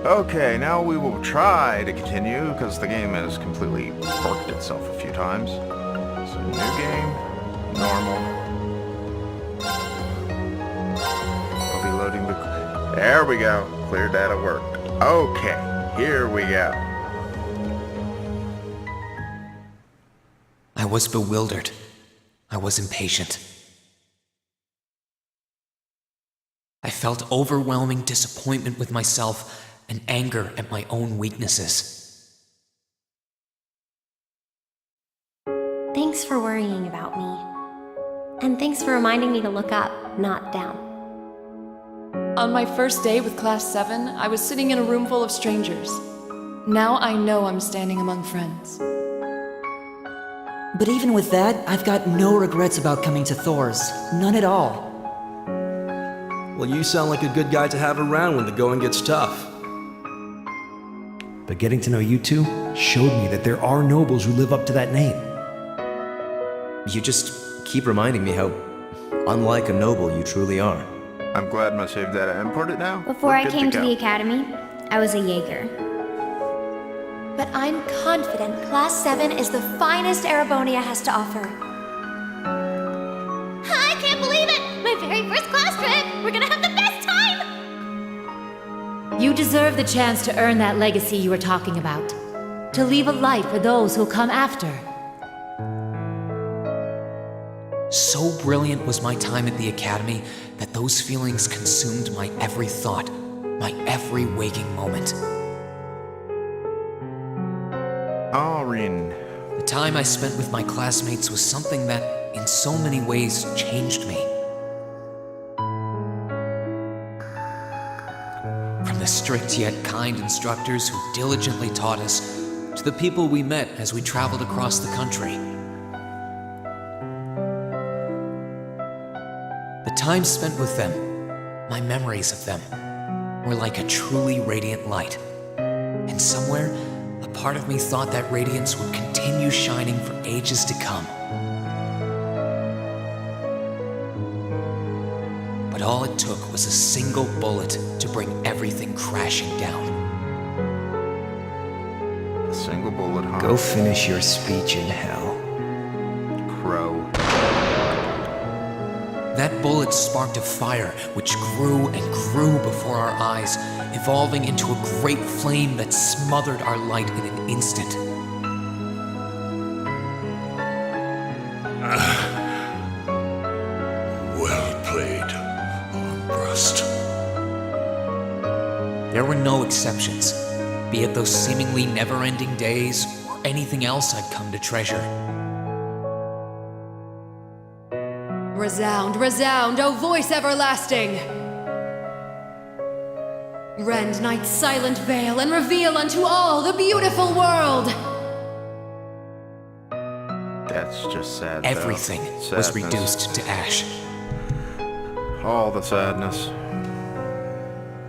Okay, now we will try to continue, because the game has completely worked itself a few times. So, new game, normal. I'll be loading the... There we go. Clear data worked. Okay, here we go. I was bewildered. I was impatient. I felt overwhelming disappointment with myself and anger at my own weaknesses. Thanks for worrying about me. And thanks for reminding me to look up, not down. On my first day with Class 7, I was sitting in a room full of strangers. Now I know I'm standing among friends. But even with that, I've got no regrets about coming to Thor's. None at all. Well, you sound like a good guy to have around when the going gets tough. But getting to know you two showed me that there are nobles who live up to that name. You just keep reminding me how unlike a noble you truly are. I'm glad my save data imported now. Before We're I good came to go. the academy, I was a Jaeger. But I'm confident Class 7 is the finest Erebonia has to offer. I can't believe it! My very first class trip! We're gonna have the best time! You deserve the chance to earn that legacy you were talking about. To leave a light for those who'll come after. So brilliant was my time at the academy that those feelings consumed my every thought, my every waking moment. Aurin. The time I spent with my classmates was something that, in so many ways, changed me. From the strict yet kind instructors who diligently taught us, to the people we met as we traveled across the country. The time spent with them, my memories of them, were like a truly radiant light. And somewhere, a part of me thought that radiance would continue shining for ages to come. But all it took was a single bullet to bring everything crashing down. A single bullet, huh? Go finish your speech in hell. Crow. That bullet sparked a fire which grew and grew before our eyes, evolving into a great flame that smothered our light in an instant. Well played, Armbrust. There were no exceptions, be it those seemingly never-ending days or anything else I'd come to treasure. Resound, resound, O voice everlasting! Rend night's silent veil and reveal unto all the beautiful world! That's just sad. Everything though. was Sadness. reduced to ash. All the sadness.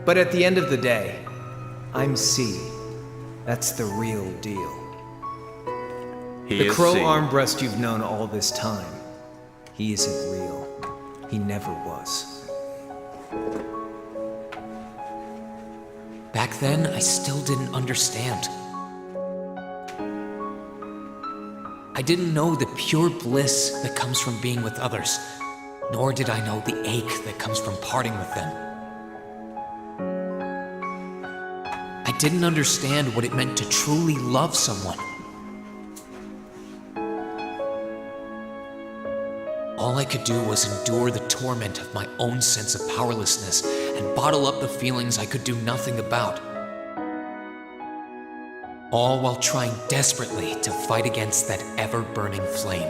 But at the end of the day, I'm C. That's the real deal. He The is Crow C. Armbrust you've known all this time, he isn't real. He never was. Back then, I still didn't understand. I didn't know the pure bliss that comes from being with others, nor did I know the ache that comes from parting with them. I didn't understand what it meant to truly love someone. All I could do was endure the torment of my own sense of powerlessness and bottle up the feelings I could do nothing about. All while trying desperately to fight against that ever-burning flame.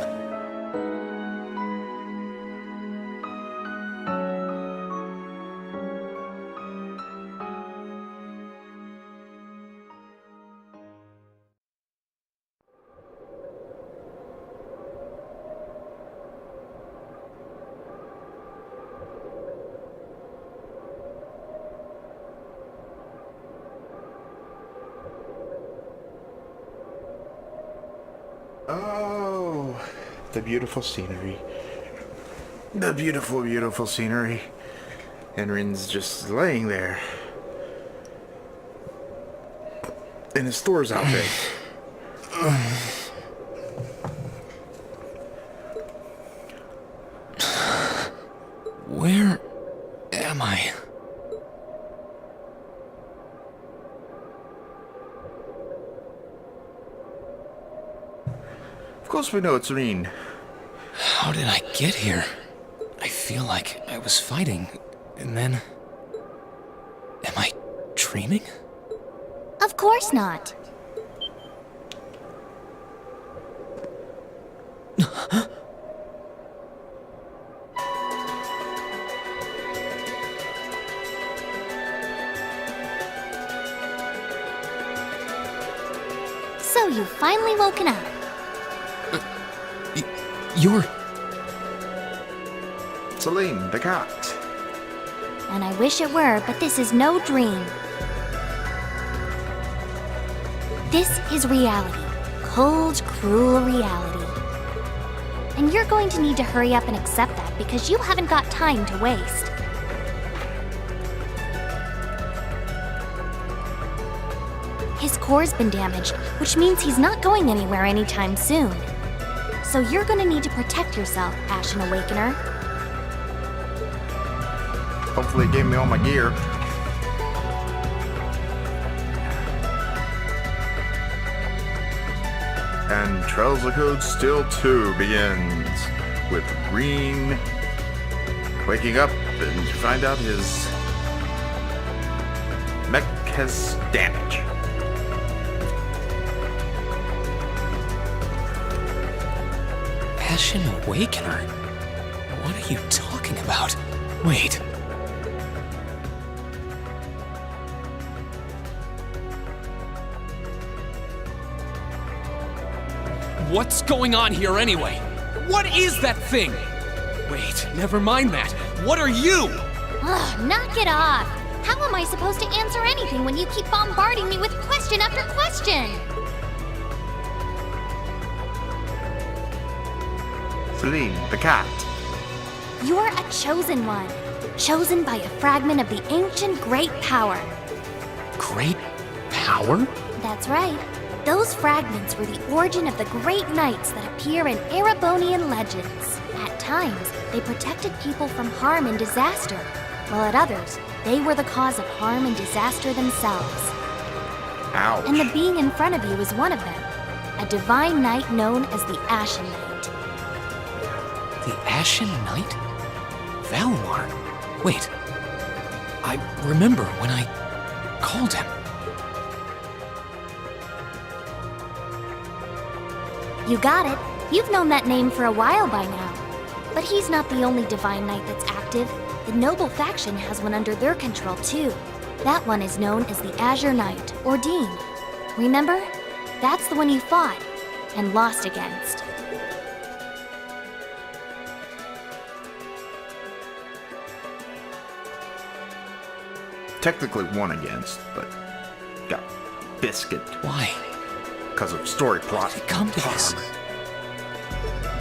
Oh, the beautiful scenery. The beautiful, beautiful scenery. And Rin's just laying there. in his Thor's outfit. Where am I? Of course we know it's Rin. How did I get here? I feel like I was fighting, and then... Am I dreaming? Of course not. So you've finally woken up. You're... Celine, the cat. And I wish it were, but this is no dream. This is reality. Cold, cruel reality. And you're going to need to hurry up and accept that because you haven't got time to waste. His core's been damaged, which means he's not going anywhere anytime soon. So you're gonna need to protect yourself, Ashen Awakener. Hopefully it gave me all my gear. And Trails of Code Still 2 begins with Rin waking up and to find out his mech has damage. Ashen Awakener? What are you talking about? Wait. What's going on here anyway? What is that thing? Wait, never mind that. What are you? Ugh, knock it off! How am I supposed to answer anything when you keep bombarding me with question after question? Celine, the cat. You're a chosen one. Chosen by a fragment of the ancient Great Power. Great power? That's right. Those fragments were the origin of the great knights that appear in Erebonian legends. At times, they protected people from harm and disaster, while at others, they were the cause of harm and disaster themselves. Ouch. And the being in front of you is one of them, a divine knight known as the Ashen Knight. The Ashen Knight? Valmar? Wait. I remember when I called him. You got it. You've known that name for a while by now. But he's not the only divine knight that's active. The noble faction has one under their control too. That one is known as the Azure Knight, or Dean. Remember? That's the one you fought and lost against. Technically won against, but got biscuit Why? because of story plot. Did it come to this?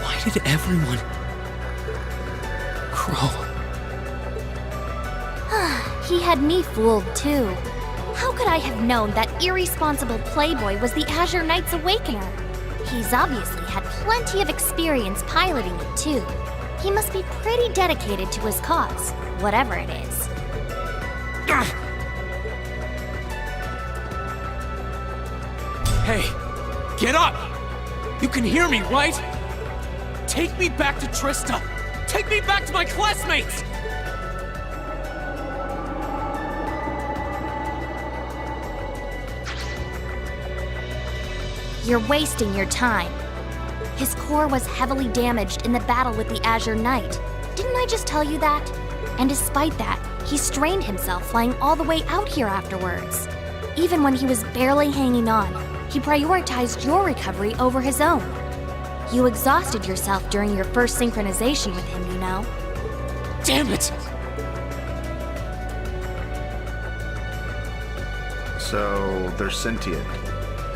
Why did everyone... Crow? He had me fooled too. How could I have known that irresponsible playboy was the Azure Knight's Awakener? He's obviously had plenty of experience piloting it too. He must be pretty dedicated to his cause, whatever it is. Hey, get up! You can hear me, right? Take me back to Trista! Take me back to my classmates! You're wasting your time. His core was heavily damaged in the battle with the Azure Knight. Didn't I just tell you that? And despite that, he strained himself flying all the way out here afterwards. Even when he was barely hanging on, he prioritized your recovery over his own. You exhausted yourself during your first synchronization with him, you know. Damn it! So they're sentient,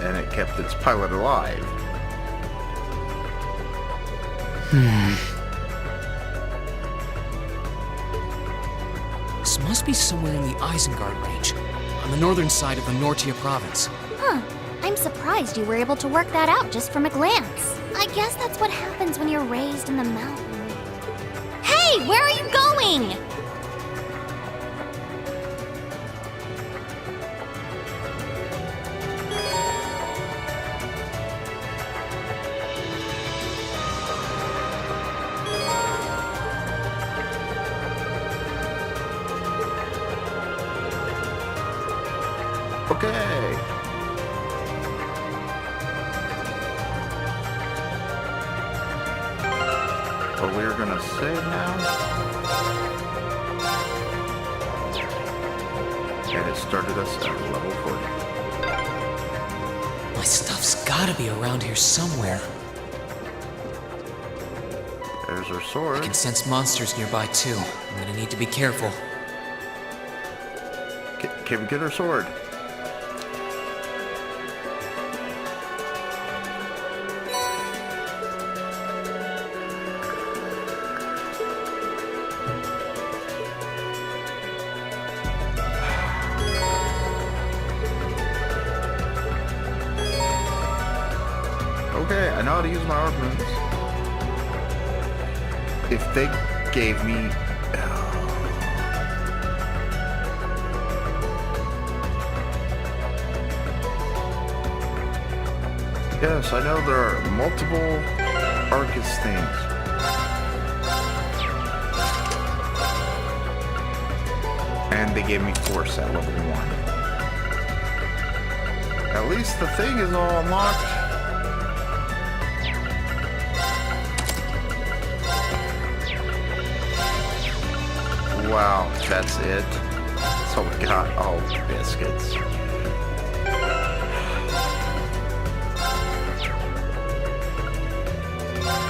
and it kept its pilot alive. This must be somewhere in the Isengard range, on the northern side of the Nortia province. Huh, I'm surprised you were able to work that out just from a glance. I guess that's what happens when you're raised in the mountain. Hey, where are you going? Okay. But we're gonna save now. And it started us at level 40. My stuff's gotta be around here somewhere. There's our I sword. can sense monsters nearby too. I'm gonna need to be careful. Can we get our sword? Okay, I know how to use my armaments. If they gave me... Yes, I know there are multiple Arcus things. And they gave me Force at level 1. At least the thing is all unlocked. Wow, that's it. So we got all biscuits.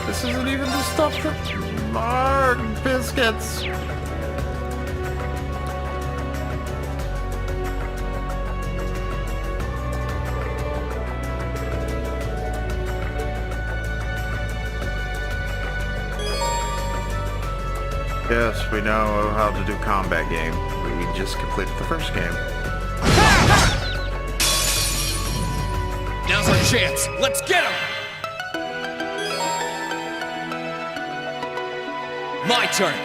This isn't even the stuff that mark biscuits. Yes, we know how to do combat game. We just completed the first game. Now's our chance. Let's get him! My turn.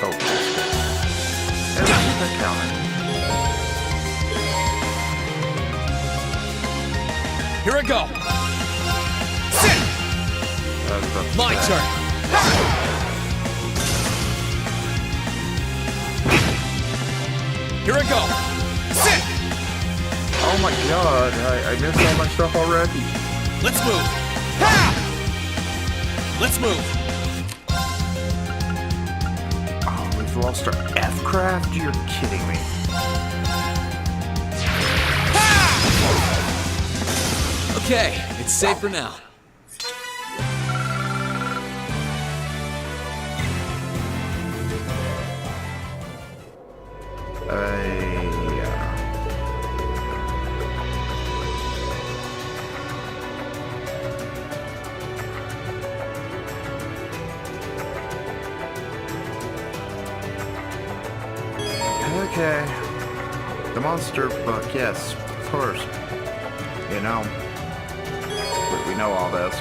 Oh. Everything that counted. Here I go. My turn. Here I go. Sit. Oh my god, I missed all my stuff already. Let's move. Let's move. Oh, we've lost our F-craft? You're kidding me. Okay, it's safe for now. Okay. The monster book, yes, of course. You know, we know all this.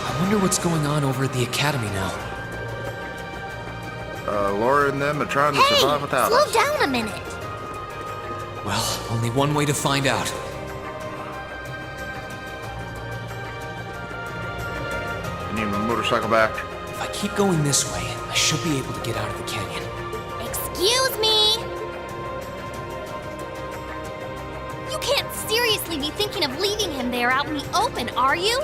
I wonder what's going on over at the academy now. Laura and them are trying to survive without slow us. down a minute. Well, only one way to find out. I need my motorcycle back. If I keep going this way, I should be able to get out of the canyon. Excuse me! You can't seriously be thinking of leaving him there out in the open, are you?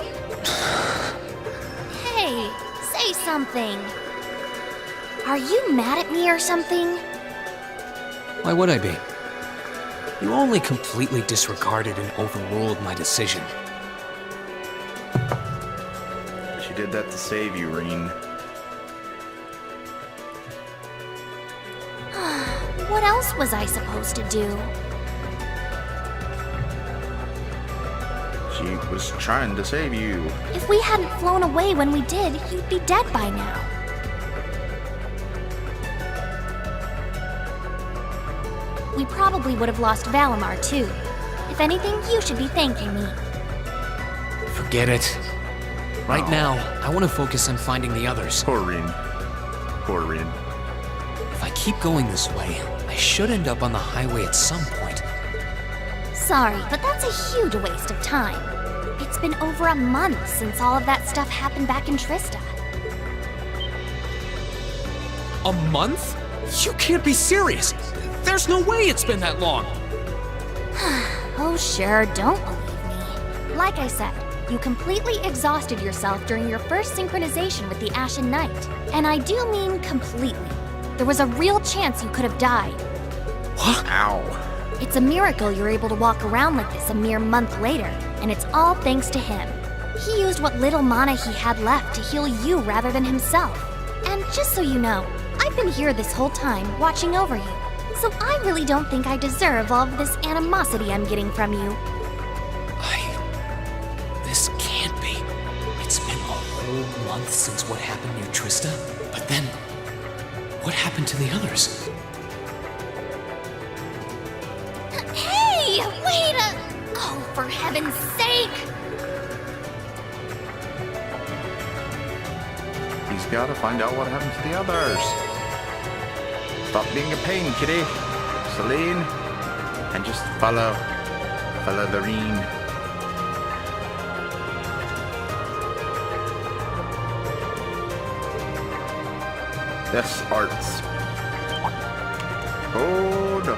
Hey, say something. Are you mad at me or something? Why would I be? You only completely disregarded and overruled my decision. She did that to save you, Reen. What else was I supposed to do? She was trying to save you. If we hadn't flown away when we did, you'd be dead by now. we probably would have lost Valimar too. If anything, you should be thanking me. Forget it. Right now, I want to focus on finding the others. Poor Rean. Poor Rean. If I keep going this way, I should end up on the highway at some point. Sorry, but that's a huge waste of time. It's been over a month since all of that stuff happened back in Trista. A month? You can't be serious. There's no way it's been that long. Oh sure, don't believe me. Like I said, you completely exhausted yourself during your first synchronization with the Ashen Knight. And I do mean completely. There was a real chance you could have died. What? Ow. It's a miracle you're able to walk around like this a mere month later, and it's all thanks to him. He used what little mana he had left to heal you rather than himself. And just so you know, I've been here this whole time, watching over you. So I really don't think I deserve all of this animosity I'm getting from you. This can't be. It's been a whole month since what happened near Trista. But then, what happened to the others? Hey, wait a... Oh, for heaven's sake! He's gotta find out what happened to the others. Stop being a pain, kitty. Celine. And just follow the Rean. Yes, arts. Oh no.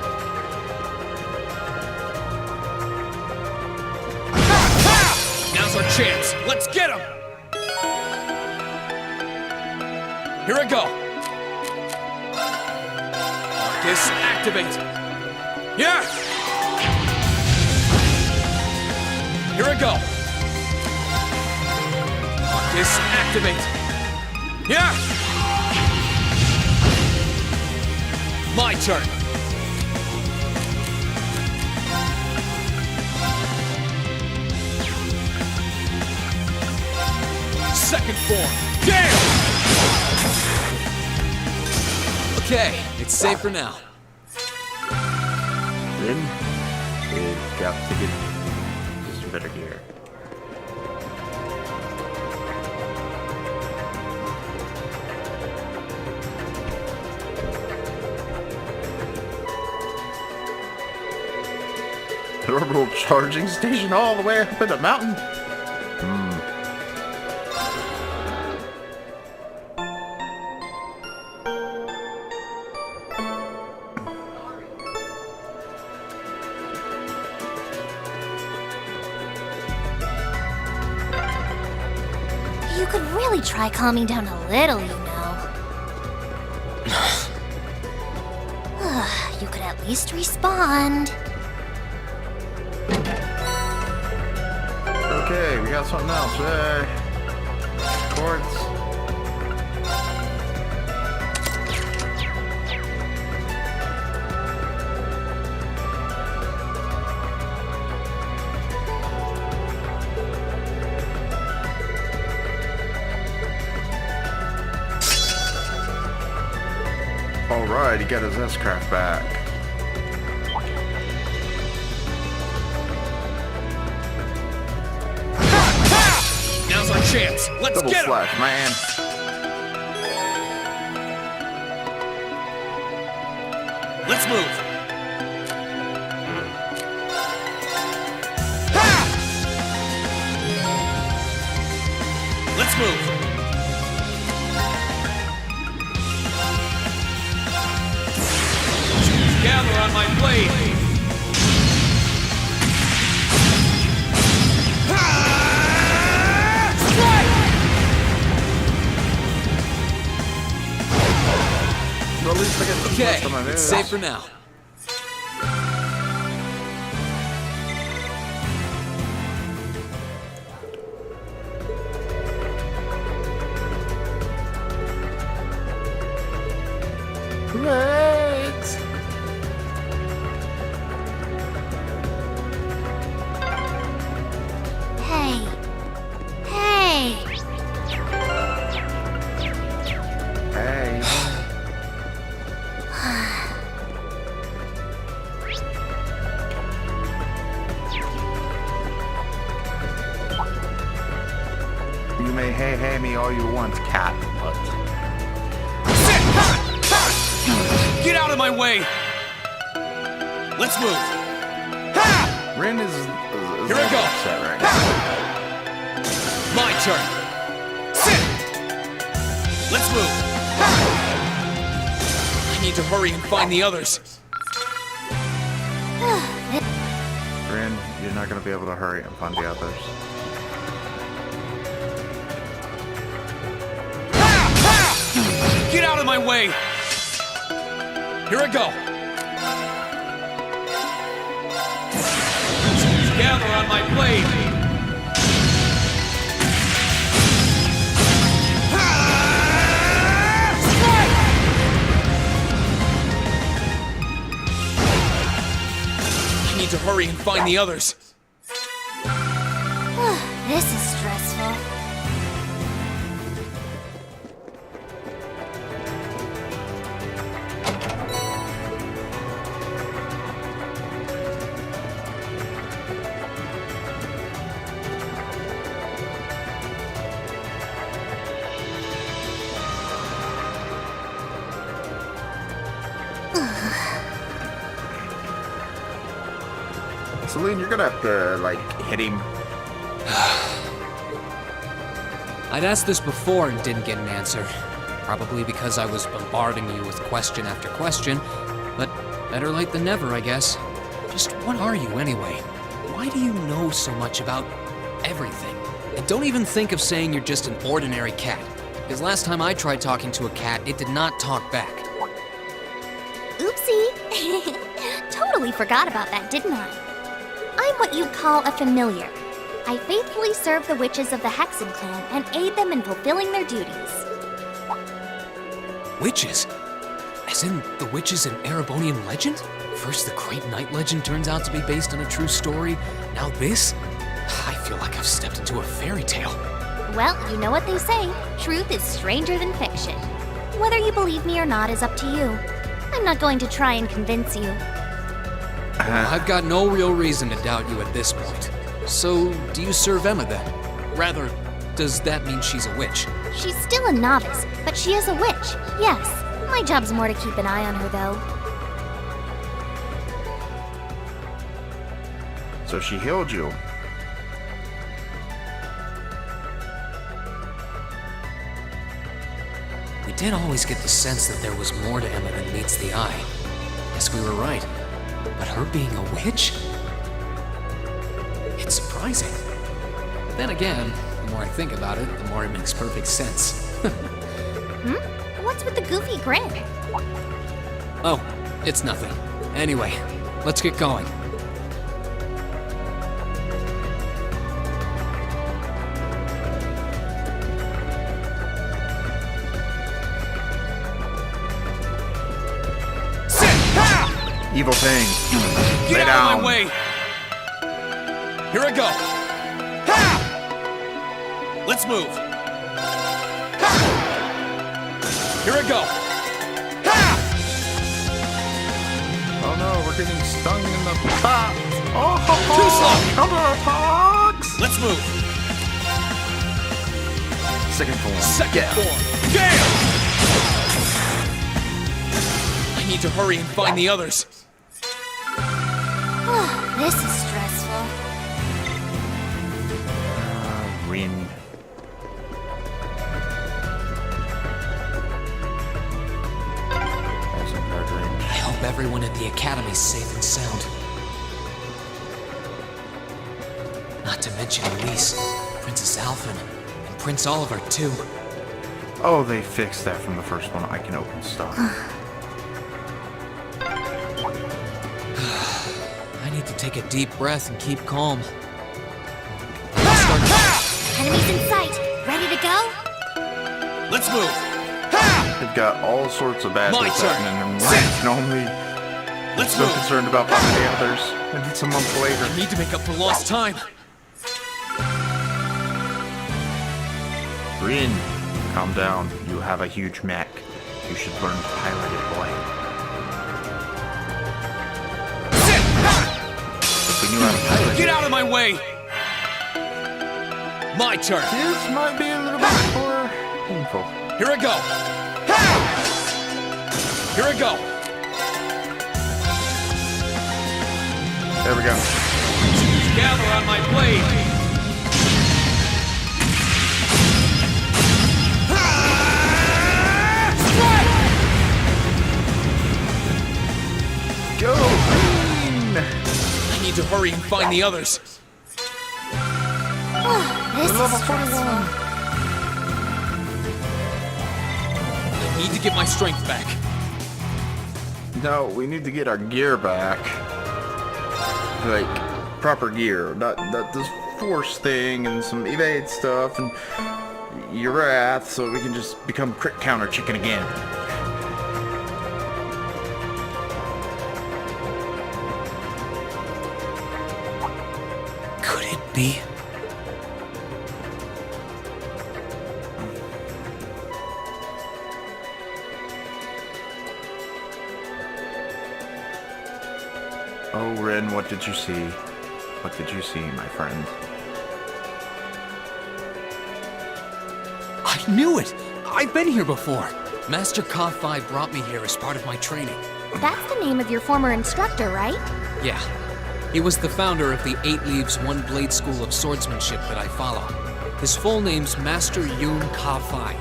Now's our chance. Let's get him. Here I go. Arcus, activate. Yeah. Here I go. Arcus, activate. Yeah. My turn. Second form. Damn! Okay, it's safe for now. Then we've got to get just better gear. The orbital charging station all the way up in the mountain. You could really try calming down a little, you know. You could at least respond. Okay, we got something else. Quartz. Alright, he got his S-Craft back. Now's our chance. Let's Double get him. slash, man. Let's move. Let's move. Gather on my blade. Well, at least I get the Okay, most of my it's moves. safe for now. Great. Hey. Hey. Hey. me all you want, cat, but... Get out of my way! Let's move! Rin is Here I go. upset right now. My turn! Sit! Let's move! I need to hurry and find the others. Rin, you're not gonna be able to hurry and find the others. Get out of my way! Here I go! Gather on my blade! I need to hurry and find the others. This is stressful. Celine, you're gonna have to, like, hit him. I'd asked this before and didn't get an answer. Probably because I was bombarding you with question after question. But better late than never, I guess. Just what are you anyway? Why do you know so much about everything? And don't even think of saying you're just an ordinary cat. Because last time I tried talking to a cat, it did not talk back. Oopsie. Totally forgot about that, didn't I? I'm what you'd call a familiar. I faithfully serve the witches of the Hexen clan and aid them in fulfilling their duties. Witches? As in the witches in Erebonian legend? First the Great Night legend turns out to be based on a true story, now this? I feel like I've stepped into a fairy tale. Well, you know what they say, truth is stranger than fiction. Whether you believe me or not is up to you. I'm not going to try and convince you. Well, I've got no real reason to doubt you at this point. So, do you serve Emma then? Rather, does that mean she's a witch? She's still a novice, but she is a witch, yes. My job's more to keep an eye on her, though. So she healed you. We did always get the sense that there was more to Emma than meets the eye. Guess we were right. But her being a witch? It's surprising. But then again, the more I think about it, the more it makes perfect sense. What's with the goofy grin? Oh, it's nothing. Anyway, let's get going. Evil thing. Get Lay out down. of my way! Here I go! Ha! Let's move! Ha! Here I go! Ha! Oh no, we're getting stung in the butt. Oh, Too slow! counterattacks. Let's move! Second form. Second form! Gale! I need to hurry and find the others. This is stressful. Rin. I hope everyone at the Academy's safe and sound. Not to mention Elise, Princess Alphen, and Prince Oliver, too. Oh, they fixed that from the first one. I can open stuff. I need to take a deep breath and keep calm. Enemies in sight. Ready to go? Let's move! They've got all sorts of bad My things turn. happening, and Ryan can only Let's so move! concerned about finding the others. And it's a month later. I need to make up for lost time. Rin, calm down. You have a huge mech. You should learn to pilot it, boy. If we knew how to pilot Get it, out of my way! My turn! this might be a little bit for painful. Here I go! Here I go! There we go. Gather on my blade! Go green! I need to hurry and find the others. This is stressful. I need to get my strength back. No, we need to get our gear back. Like, proper gear. Not this force thing and some evade stuff and your wrath, so we can just become crit counter chicken again. Could it be? Oh, Ren, what did you see? What did you see, my friend? I knew it! I've been here before. Master Ka-Fi brought me here as part of my training. That's the name of your former instructor, right? Yeah. He was the founder of the 8 Leaves, 1 Blade School of Swordsmanship that I follow. His full name's Master Yun Ka-Fi,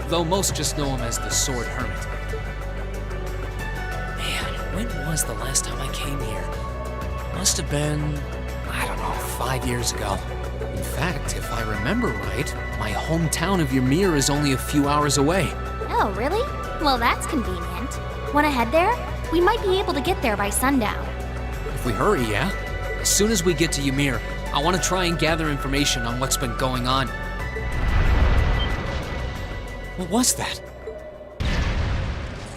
though most just know him as the Sword Hermit. Man, when was the last time I came here? Must have been, I don't know, 5 years ago. In fact, if I remember right, my hometown of Ymir is only a few hours away. Oh, really? Well, that's convenient. Wanna head there? We might be able to get there by sundown. If we hurry, yeah? As soon as we get to Ymir, I want to try and gather information on what's been going on. What was that?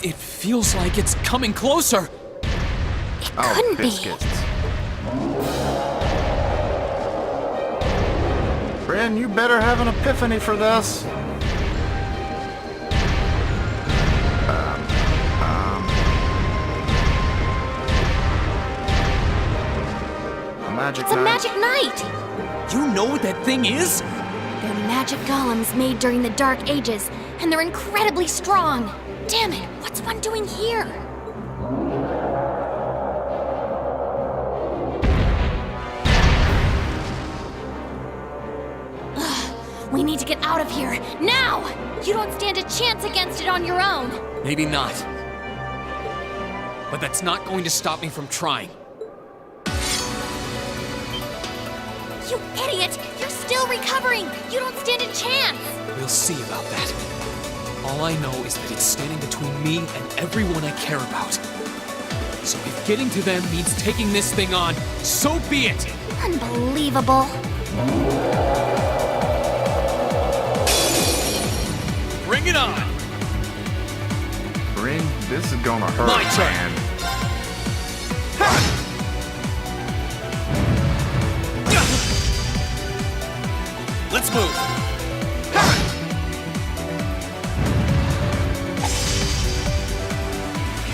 It feels like it's coming closer! It couldn't biscuits. Ren, you better have an epiphany for this. It's a magic knight! You know what that thing is? They're magic golems made during the Dark Ages, and they're incredibly strong. Damn it, what's one doing here? Ugh, we need to get out of here, now! You don't stand a chance against it on your own. Maybe not. But that's not going to stop me from trying. You idiot! You're still recovering! You don't stand a chance! We'll see about that. All I know is that it's standing between me and everyone I care about. So if getting to them means taking this thing on, so be it! Unbelievable. Bring it on! Ren, this is gonna hurt, My turn. man. Let's move!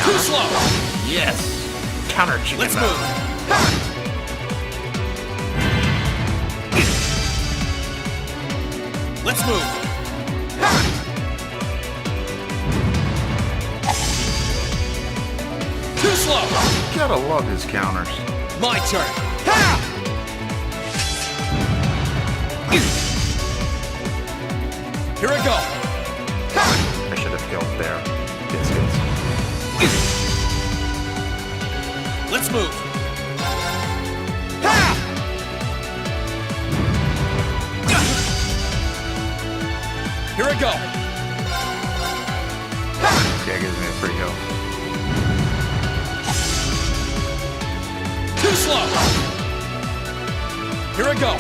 Too slow! Yes! Counter chicken. Let's mode. move! Let's move! Too slow! Gotta love his counters. My turn! Here I go! I should have killed there. Biscuits. Let's move! Here I go! Yeah, gives me a free heal. Too slow! Here I go!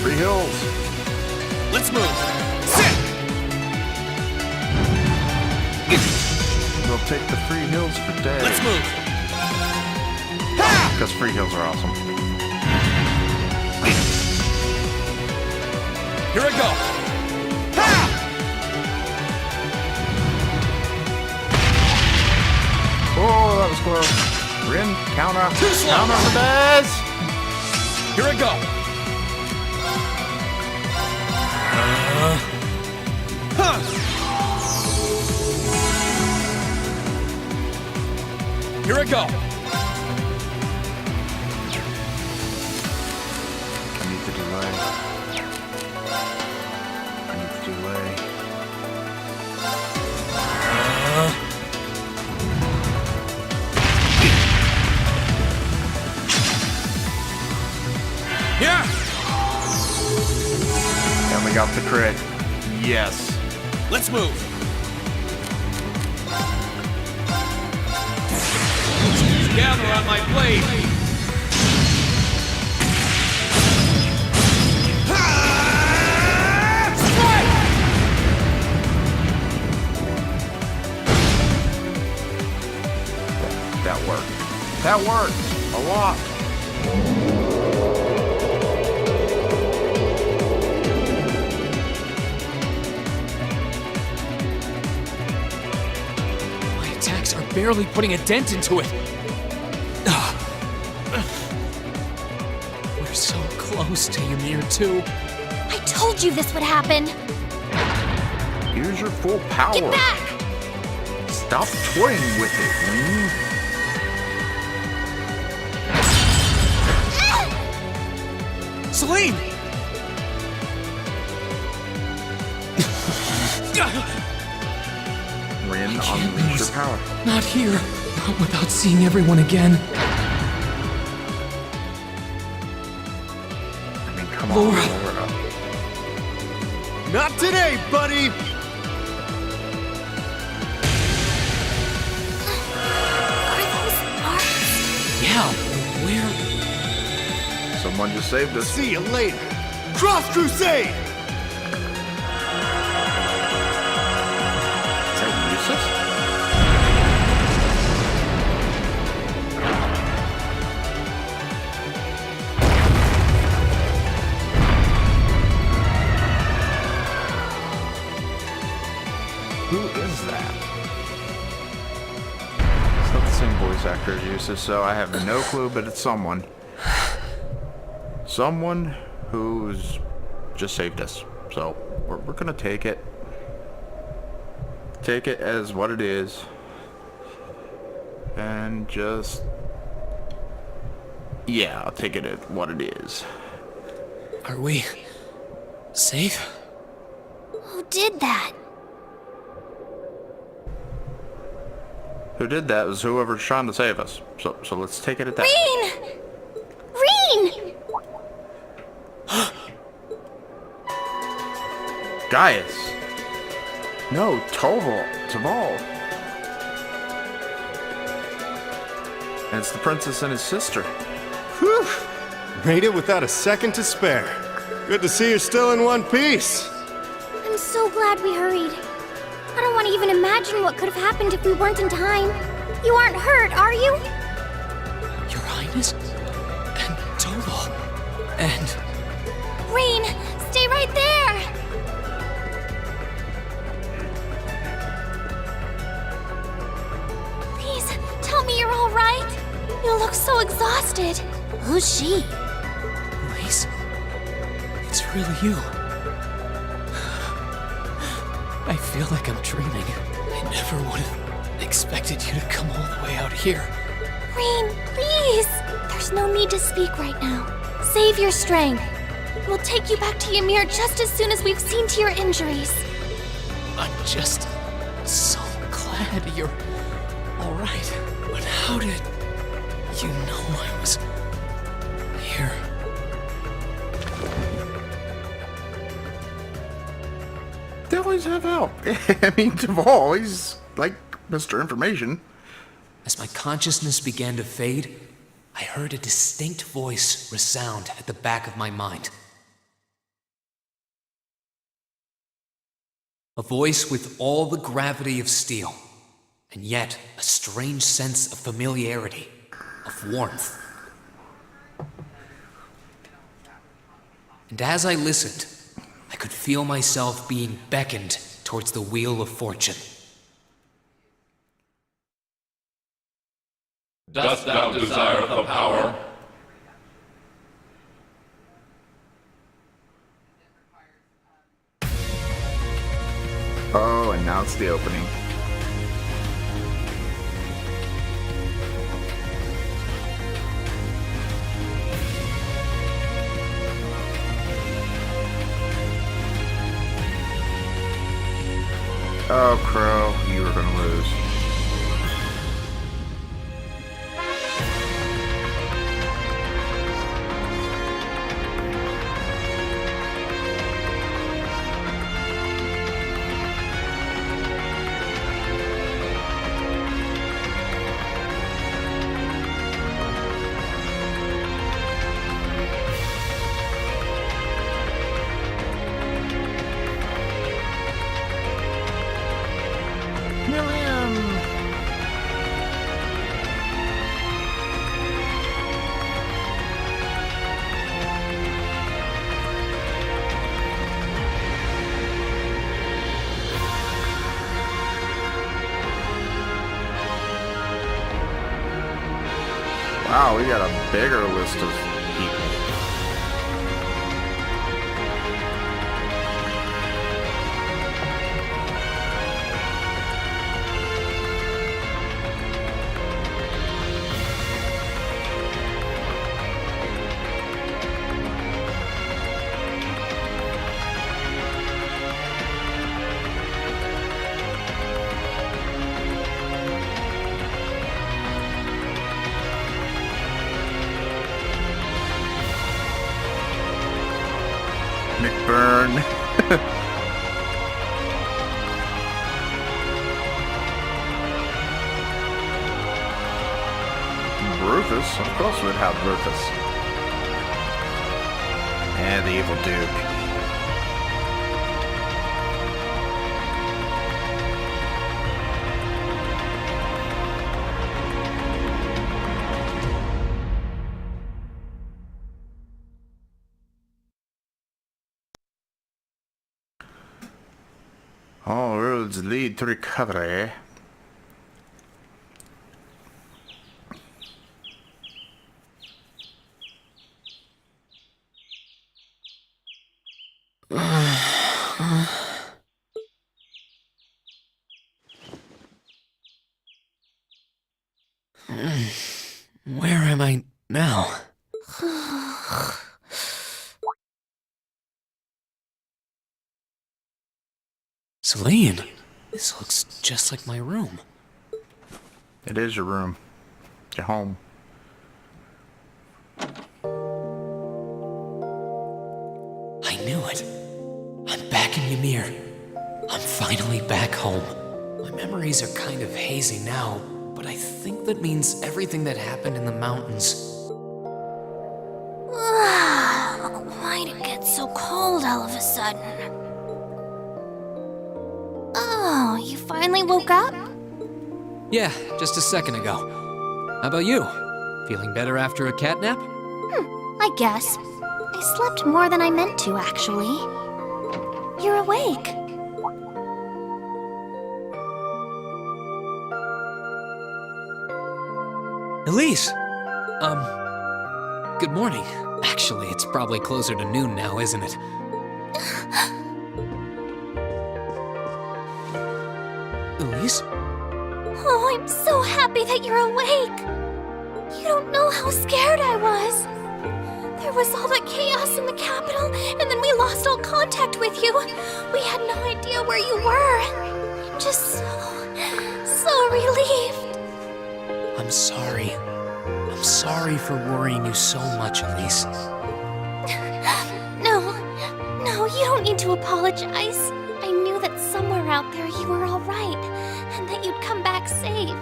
Free heals. Let's move! Sit! We'll take the free heals for days. Let's move! Because free heals are awesome. Here I go! Oh, that was close. Rin, counter. Too slow. Counter for days. Here I go. Here I go. I need to delay. I need to delay. Yeah. And we got the crit. Yes. Let's move. Gather on my blade. That worked. That worked a lot. My attacks are barely putting a dent into it. We're so close to Ymir too. I told you this would happen. Use your full power. Get back! Stop toying with it, Wing. Celine! Rin, unleash your power. Not here. Not without seeing everyone again. I mean, come on, Laura. Laura. Not today, buddy! Are those arms? Yeah, where? Someone just saved us. See you later! Cross Crusade! Is that useless? Who is that? It's not the same voice actor as Eustace, so I have no clue, but it's someone. Someone who's just saved us. So we're gonna take it. Take it as what it is. And just... yeah, I'll take it as what it is. Are we safe? Who did that? Who did that was whoever's trying to save us. So let's take it at that. Reen! Gaius! No, Toval. And it's the princess and his sister. Whew! Made it without a second to spare. Good to see you're still in one piece. I'm so glad we hurried. I don't want to even imagine what could have happened if we weren't in time. You aren't hurt, are you? Your Highness? And Toval? And... Reen, stay right there! Please, tell me you're all right. You look so exhausted. Who's she? Elise? It's really you. I feel like I'm dreaming. I never would have expected you to come all the way out here. Reen, please! There's no need to speak right now. Save your strength. We'll take you back to Ymir just as soon as we've seen to your injuries. I'm just so glad you're all right. But how did you know I was here? They always have help. I mean, Toval, he's like Mr. Information. As my consciousness began to fade, I heard a distinct voice resound at the back of my mind. A voice with all the gravity of steel, and yet a strange sense of familiarity, of warmth. And as I listened, I could feel myself being beckoned towards the wheel of fortune. Dost thou desire the power? Now it's the opening. Oh, Crow, you were gonna lose. Wow, we got a bigger list of people. McBurn. Rufus, of course we'd have Rufus. And the evil Duke. All roads lead to recovery. Where am I now? Celine, this looks just like my room. It is your room. Your home. I knew it. I'm back in Ymir. I'm finally back home. My memories are kind of hazy now, but I think that means everything that happened in the mountains. Why'd it get so cold all of a sudden? Oh, you finally woke up? Yeah, just a second ago. How about you? Feeling better after a catnap? I guess. I slept more than I meant to, actually. You're awake. Elise! Good morning. Actually, it's probably closer to noon now, isn't it? Elise? Oh, I'm so happy that you're awake. You don't know how scared I was. There was all that chaos in the capital, and then we lost all contact with you. We had no idea where you were. I'm just so relieved. I'm sorry. I'm sorry for worrying you so much, Elise. No, you don't need to apologize. I knew that somewhere out there you were all right, and that you'd come back safe.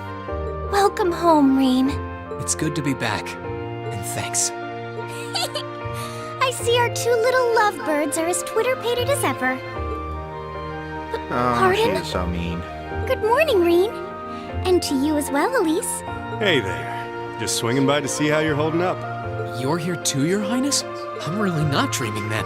Welcome home, Rean. It's good to be back, and thanks. I see our two little lovebirds are as Twitter-pated as ever. Pardon? She's so mean. Good morning, Rean. And to you as well, Elise. Hey there. Just swinging by to see how you're holding up. You're here too, Your Highness? I'm really not dreaming then.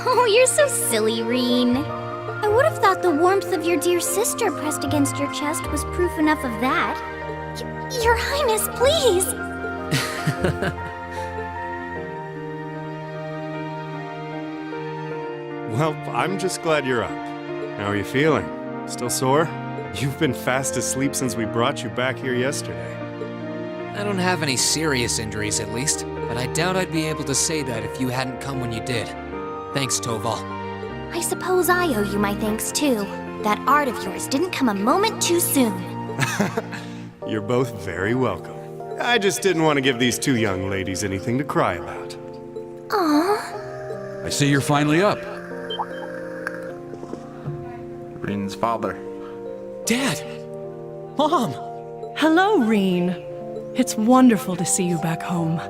Oh, you're so silly, Rean. I would have thought the warmth of your dear sister pressed against your chest was proof enough of that. Your Highness, please! Well, I'm just glad you're up. How are you feeling? Still sore? You've been fast asleep since we brought you back here yesterday. I don't have any serious injuries, at least, but I doubt I'd be able to say that if you hadn't come when you did. Thanks, Toval. I suppose I owe you my thanks, too. That art of yours didn't come a moment too soon. You're both very welcome. I just didn't want to give these two young ladies anything to cry about. Aww. I see you're finally up. Reen's father. Dad! Mom! Hello, Reen. It's wonderful to see you back home.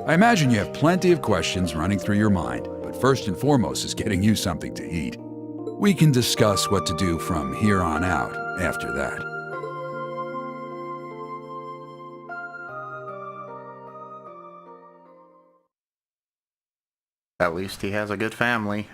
I imagine you have plenty of questions running through your mind, but first and foremost is getting you something to eat. We can discuss what to do from here on out after that. At least he has a good family.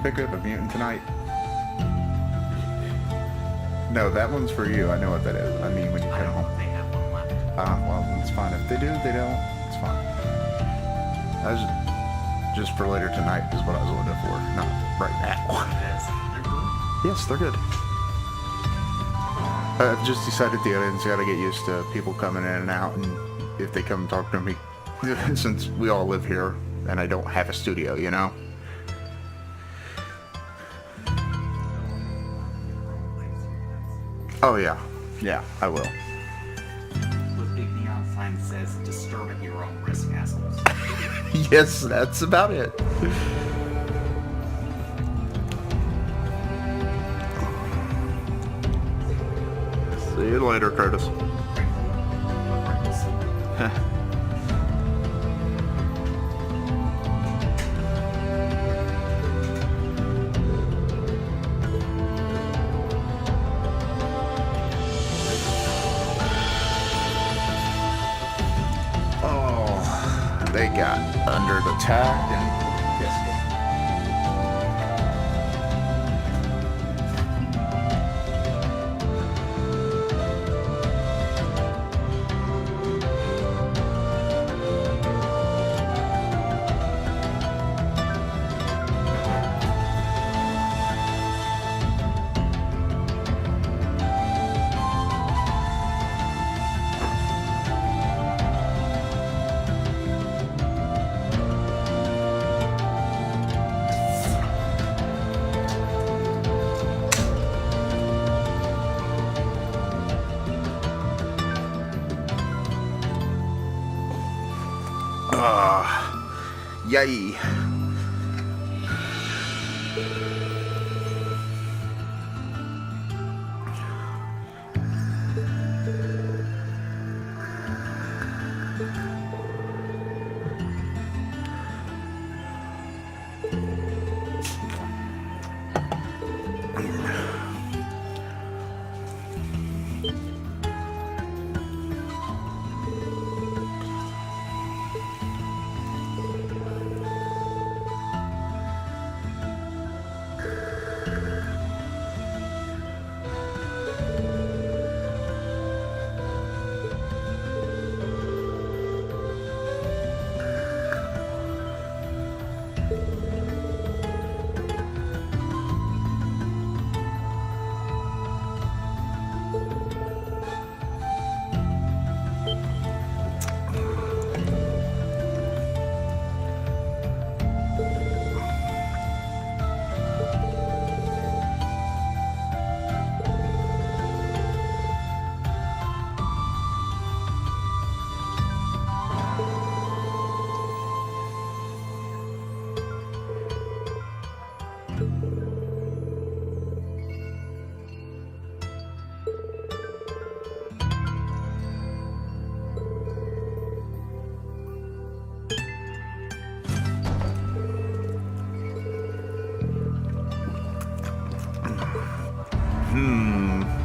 Pick up a mutant tonight? No, that one's for you. I know what that is. I mean, when you come home. They have one left. Well, it's fine. If they do, they don't. It's fine. I was just for later tonight is what I was looking for, not right now. Yes, they're good. I've just decided the audience got to get used to people coming in and out, and if they come and talk to me, since we all live here and I don't have a studio, you know. Oh yeah, I will. With big neon sign that says "Disturb at your own risk, assholes." Yes, that's about it. See you later, Curtis. They got under the attack and yes. Yay.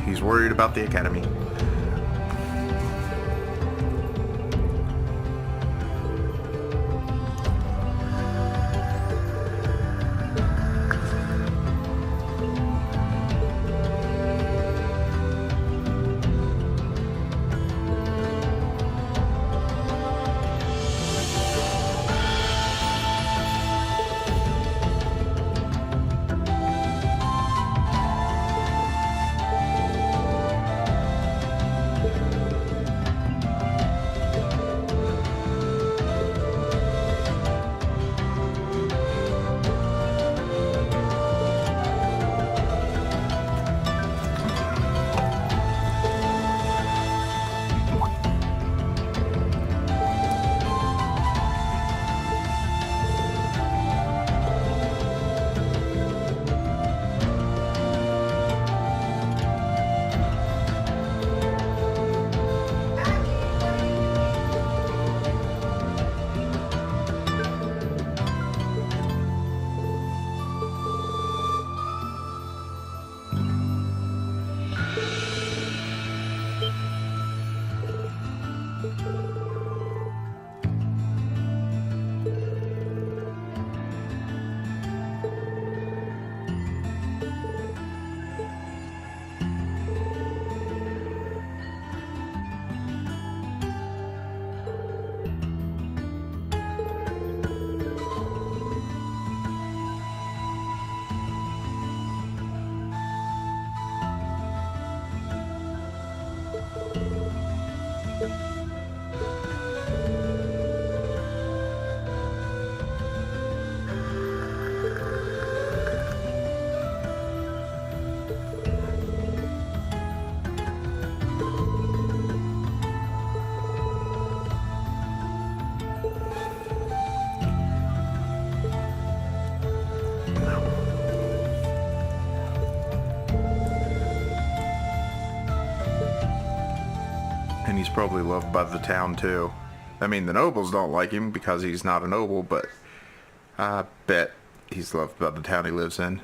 He's worried about the academy. And he's probably loved by the town too. I mean, the nobles don't like him because he's not a noble, but I bet he's loved by the town he lives in.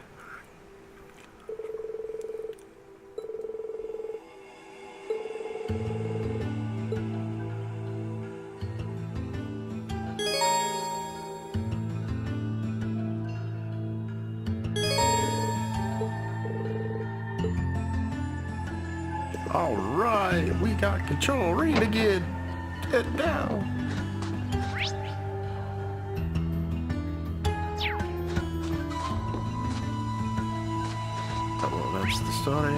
Alright, we got control. Read again. Get down. Oh, well, that's the story.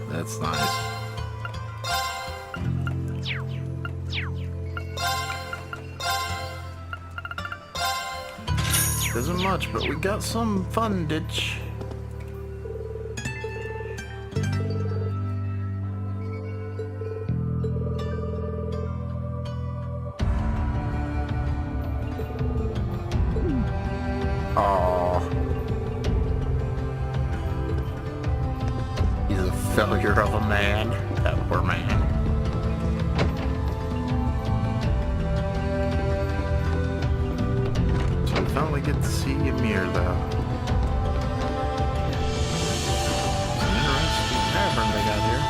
That's nice. Isn't much, but we got some fundage. Failure of a man. That poor man. So we finally get to see Ymir, though. It's an interesting tavern they got here.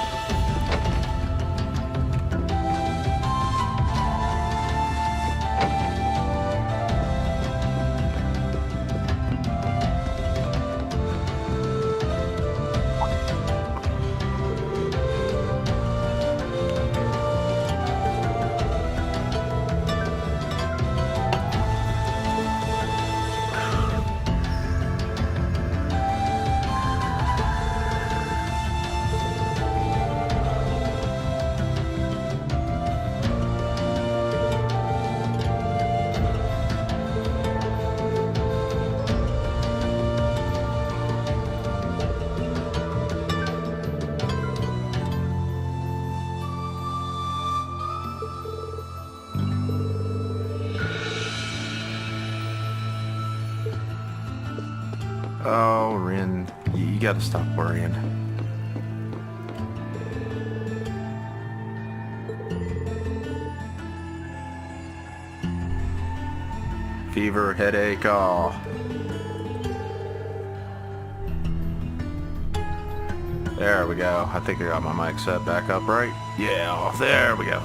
Oh, Rin, you gotta stop worrying. Fever, headache, oh. There we go. I think I got my mic set back up right. Yeah, there we go.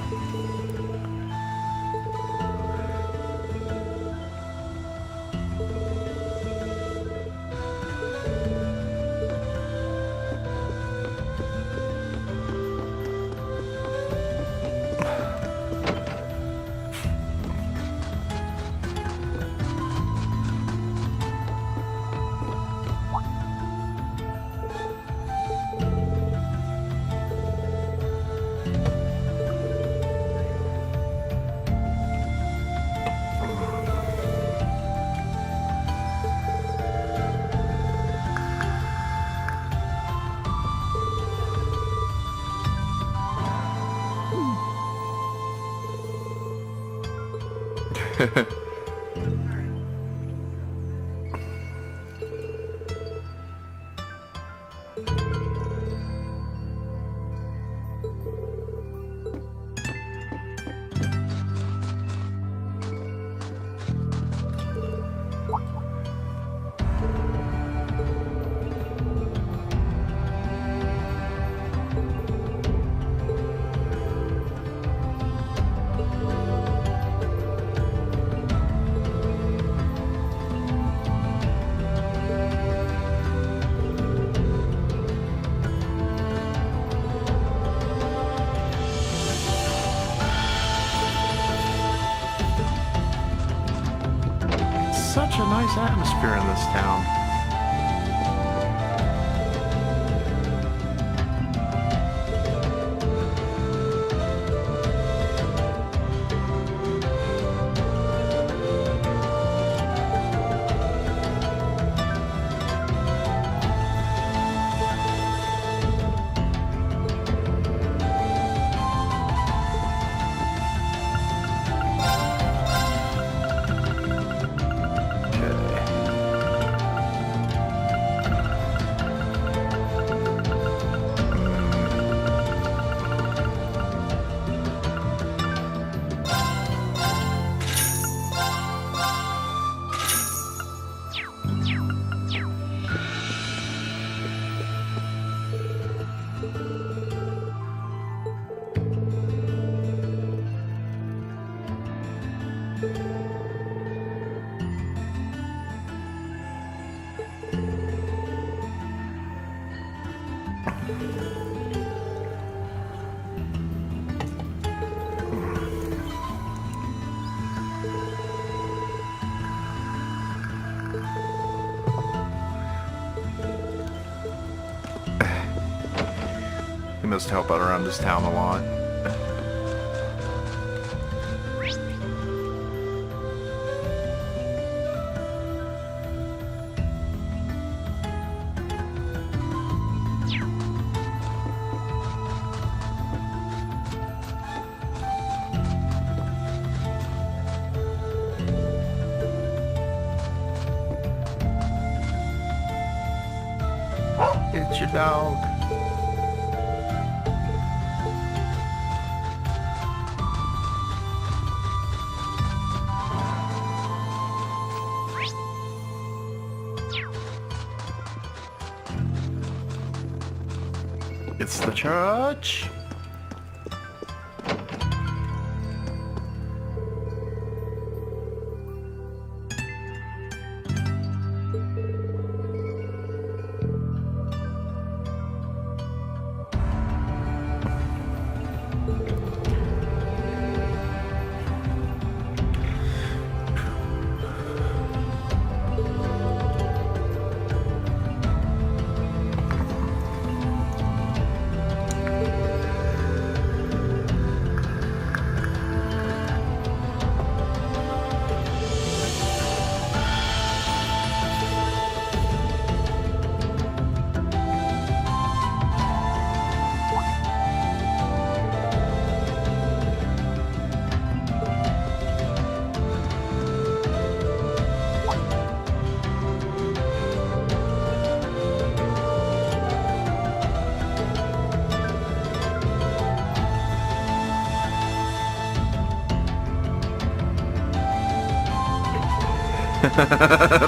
Such a nice atmosphere in this town. He must help out around this town a lot. It's your dog. It's the church.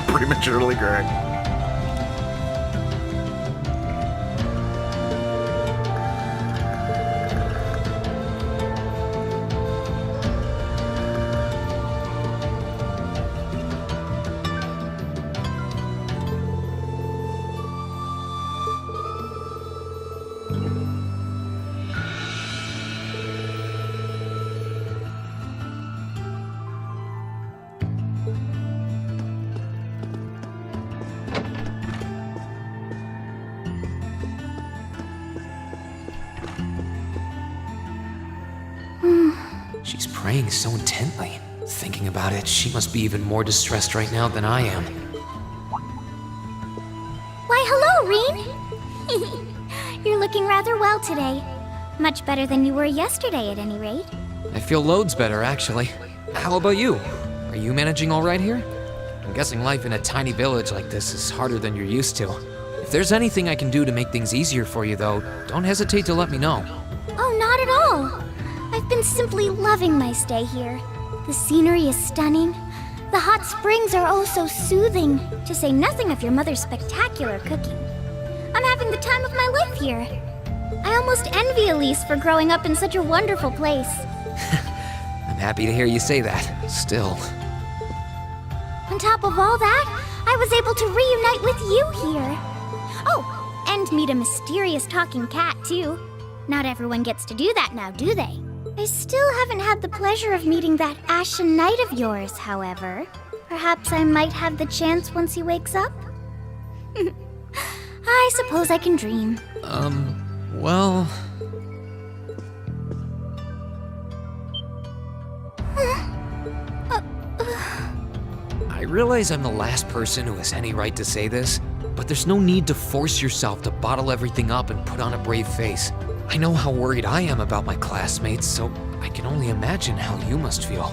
Prematurely gray. She's praying so intently. Thinking about it, she must be even more distressed right now than I am. Why, hello, Reen! You're looking rather well today. Much better than you were yesterday, at any rate. I feel loads better, actually. How about you? Are you managing all right here? I'm guessing life in a tiny village like this is harder than you're used to. If there's anything I can do to make things easier for you, though, don't hesitate to let me know. Oh, not at all. I've been simply loving my stay here. The scenery is stunning. The hot springs are oh so soothing, to say nothing of your mother's spectacular cooking. I'm having the time of my life here. I almost envy Elise for growing up in such a wonderful place. I'm happy to hear you say that, still. On top of all that, I was able to reunite with you here. Oh, and meet a mysterious talking cat, too. Not everyone gets to do that now, do they? I still haven't had the pleasure of meeting that Ashen Knight of yours, however. Perhaps I might have the chance once he wakes up? I suppose I can dream. Well... I realize I'm the last person who has any right to say this, but there's no need to force yourself to bottle everything up and put on a brave face. I know how worried I am about my classmates, so I can only imagine how you must feel.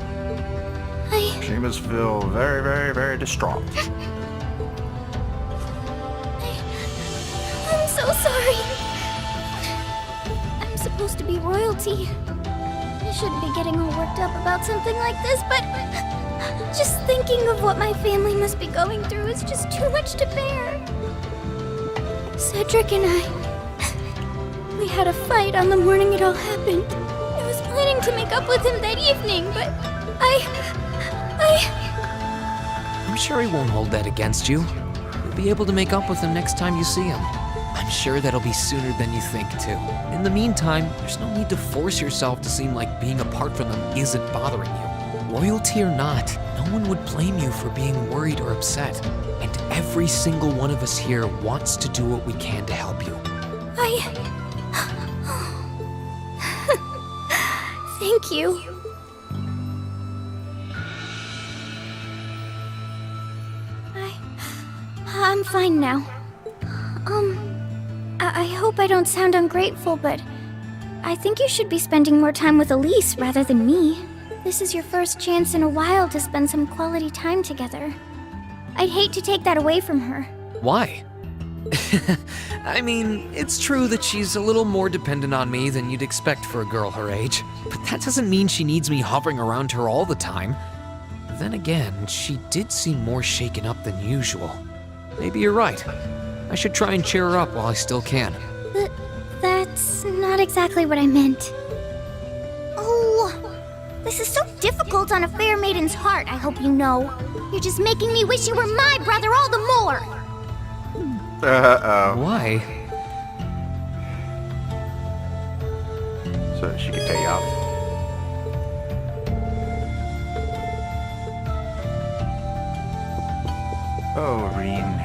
She must feel very, very, very distraught. I'm so sorry. I'm supposed to be royalty. I shouldn't be getting all worked up about something like this, but just thinking of what my family must be going through is just too much to bear. Cedric and we had a fight on the morning it all happened. I was planning to make up with him that evening, but I'm sure he won't hold that against you. You'll be able to make up with him next time you see him. I'm sure that'll be sooner than you think, too. In the meantime, there's no need to force yourself to seem like being apart from them isn't bothering you. Loyalty or not, no one would blame you for being worried or upset. And every single one of us here wants to do what we can to help you. Thank you. I'm fine now. I hope I don't sound ungrateful, but I think you should be spending more time with Elise rather than me. This is your first chance in a while to spend some quality time together. I'd hate to take that away from her. Why? I mean, it's true that she's a little more dependent on me than you'd expect for a girl her age, but that doesn't mean she needs me hovering around her all the time. Then again, she did seem more shaken up than usual. Maybe you're right. I should try and cheer her up while I still can. That's not exactly what I meant. Oh, this is so difficult on a fair maiden's heart, I hope you know. You're just making me wish you were my brother all the more. Uh-oh. Why? So she can pay off. Oh, Reen.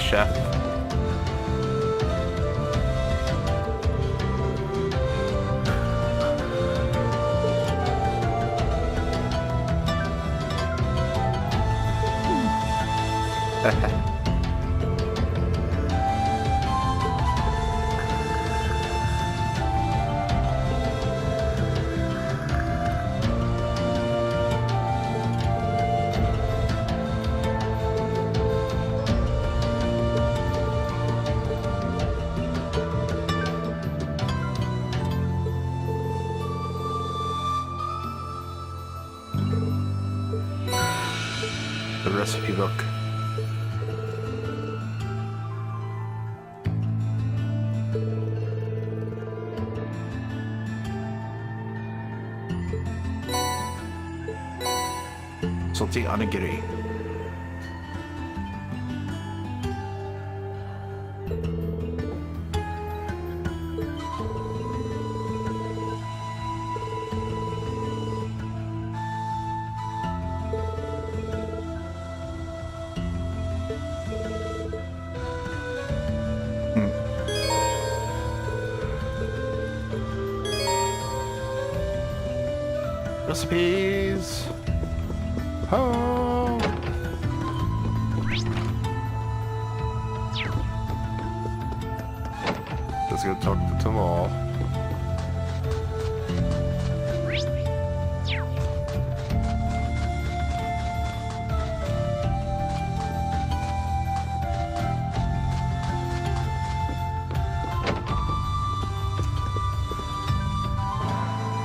chef. The recipe book. Salty onigiri. Recipes. Oh. Let's go talk to Toval.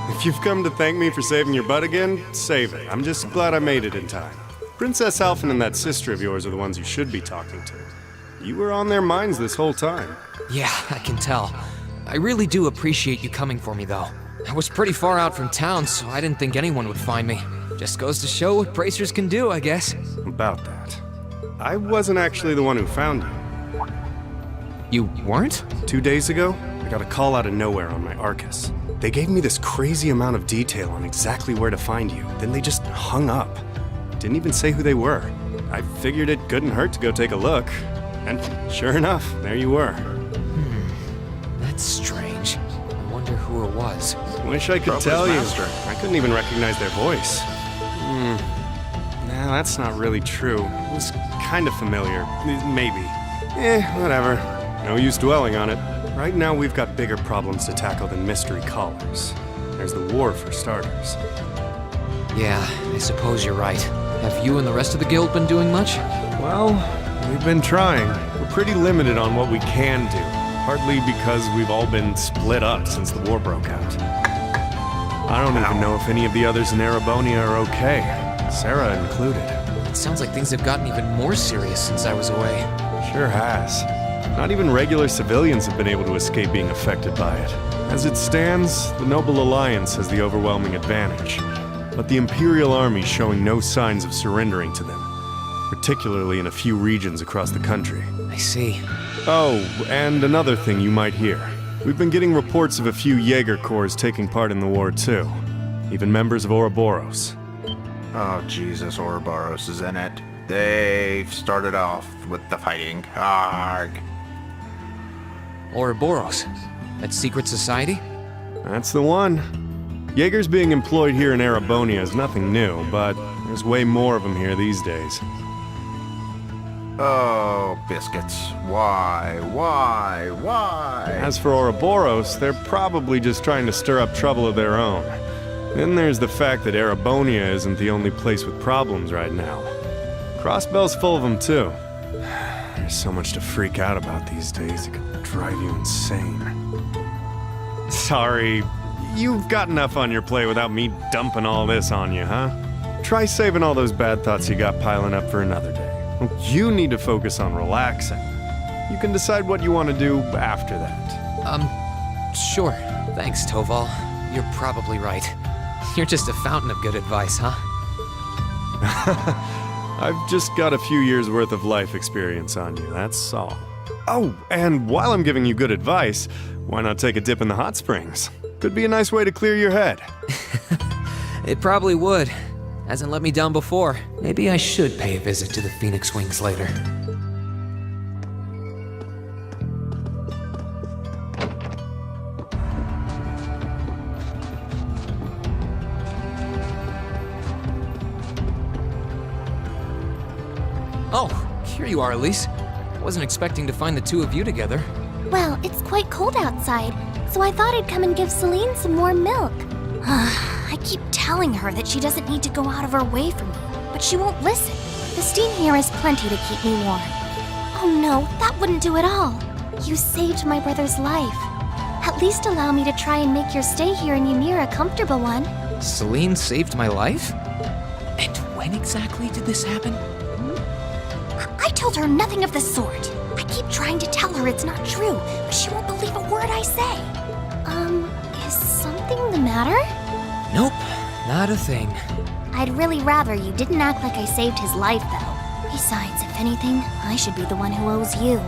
If you've come to thank me for saving your butt again, save it. I'm just glad I made it in time. Princess Alphen and that sister of yours are the ones you should be talking to. You were on their minds this whole time. Yeah, I can tell. I really do appreciate you coming for me, though. I was pretty far out from town, so I didn't think anyone would find me. Just goes to show what bracers can do, I guess. About that. I wasn't actually the one who found you. You weren't? 2 days ago, I got a call out of nowhere on my Arcus. They gave me this crazy amount of detail on exactly where to find you, then they just hung up. Didn't even say who they were. I figured it couldn't hurt to go take a look. And sure enough, there you were. That's strange. I wonder who it was. Wish I could Probably tell you. his master. I couldn't even recognize their voice. Nah, that's not really true. It was kind of familiar. Maybe. Whatever. No use dwelling on it. Right now, we've got bigger problems to tackle than mystery callers. There's the war, for starters. Yeah, I suppose you're right. Have you and the rest of the guild been doing much? Well, we've been trying. We're pretty limited on what we can do. Partly because we've all been split up since the war broke out. I don't even know if any of the others in Erebonia are okay. Sarah included. It sounds like things have gotten even more serious since I was away. Sure has. Not even regular civilians have been able to escape being affected by it. As it stands, the Noble Alliance has the overwhelming advantage, but the Imperial Army's showing no signs of surrendering to them, particularly in a few regions across the country. I see. Oh, and another thing you might hear. We've been getting reports of a few Jaeger Corps taking part in the war too, even members of Ouroboros. Oh, Jesus, Ouroboros is in it. They've started off with the fighting. Arg. Ouroboros? That secret society? That's the one. Jaegers being employed here in Erebonia is nothing new, but there's way more of them here these days. Oh, biscuits. Why? As for Ouroboros, they're probably just trying to stir up trouble of their own. Then there's the fact that Erebonia isn't the only place with problems right now. Crossbell's full of them too. There's so much to freak out about these days, it could drive you insane. Sorry, you've got enough on your plate without me dumping all this on you, huh? Try saving all those bad thoughts you got piling up for another day. You need to focus on relaxing. You can decide what you want to do after that. Sure. Thanks, Toval. You're probably right. You're just a fountain of good advice, huh? I've just got a few years' worth of life experience on you, that's all. Oh, and while I'm giving you good advice, why not take a dip in the hot springs? Could be a nice way to clear your head. It probably would. Hasn't let me down before. Maybe I should pay a visit to the Phoenix Wings later. Oh, here you are, Elise. Wasn't expecting to find the two of you together. Well, it's quite cold outside, so I thought I'd come and give Celine some warm milk. I keep telling her that she doesn't need to go out of her way for me, but she won't listen. The steam here is plenty to keep me warm. Oh no, that wouldn't do at all. You saved my brother's life. At least allow me to try and make your stay here in Ymir a comfortable one. Celine saved my life? And when exactly did this happen? I told her nothing of the sort. I keep trying to tell her it's not true, but she won't believe a word I say. Is something the matter? Nope, not a thing. I'd really rather you didn't act like I saved his life, though. Besides, if anything, I should be the one who owes you.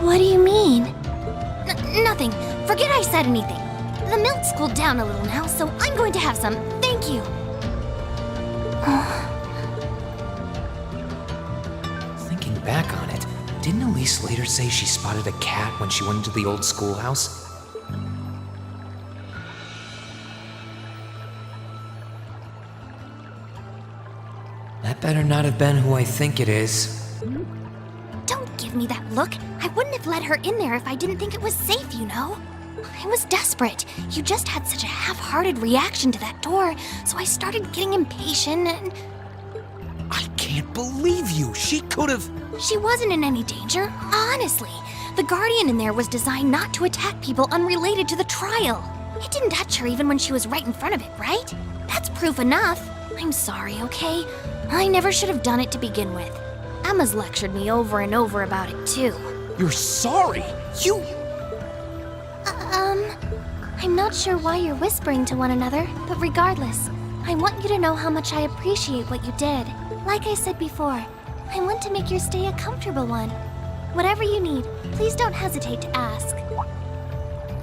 What do you mean? Nothing. Forget I said anything. The milk's cooled down a little now, so I'm going to have some. Thank you. Thinking back on it, didn't Elise later say she spotted a cat when she went into the old schoolhouse? That better not have been who I think it is. Don't give me that look. I wouldn't have let her in there if I didn't think it was safe, you know. I was desperate. You just had such a half-hearted reaction to that door, so I started getting impatient and... I can't believe you! She could've... She wasn't in any danger, honestly. The Guardian in there was designed not to attack people unrelated to the trial. It didn't touch her even when she was right in front of it, right? That's proof enough. I'm sorry, okay? I never should have done it to begin with. Emma's lectured me over and over about it, too. You're sorry? You... I'm not sure why you're whispering to one another, but regardless, I want you to know how much I appreciate what you did. Like I said before, I want to make your stay a comfortable one. Whatever you need, please don't hesitate to ask.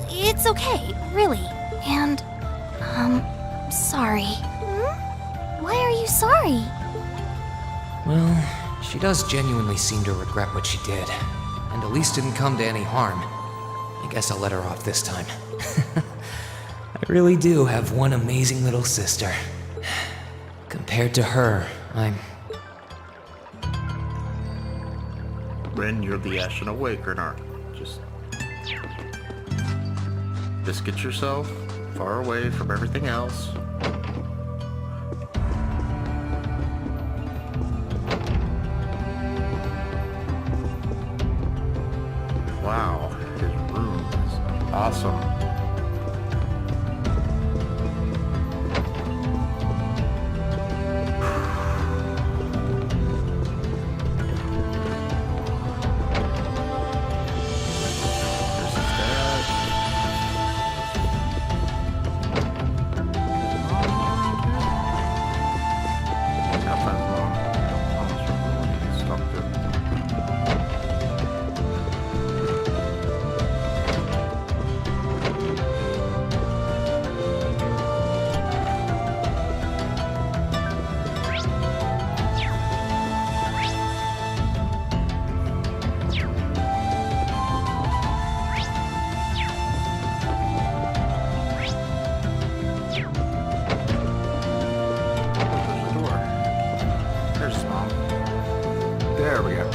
It's okay, really. And, sorry. Why are you sorry? Well, she does genuinely seem to regret what she did. And Elise didn't come to any harm. I guess I'll let her off this time. I really do have one amazing little sister. Compared to her, I'm... Ren, you're the Ashen Awakener. Just get yourself far away from everything else. Wow, his room is awesome. There we go.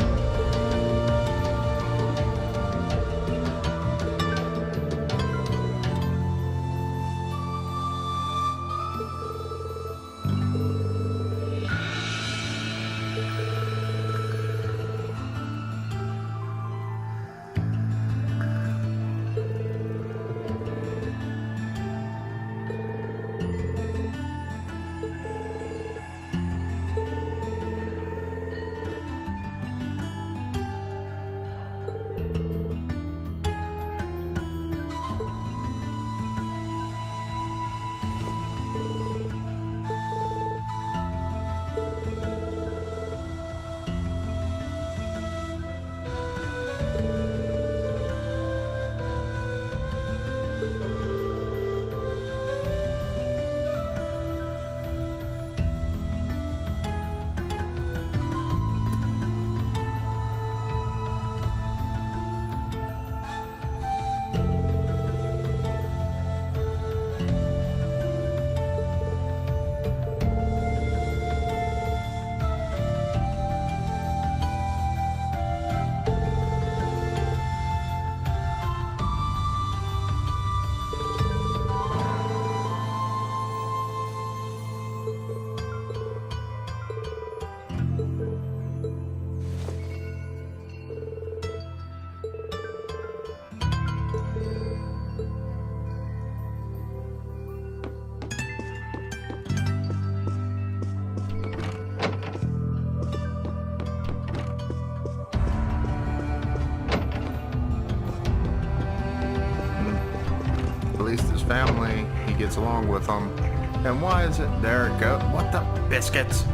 family, he gets along with them. And why is it? There it goes. What the biscuits?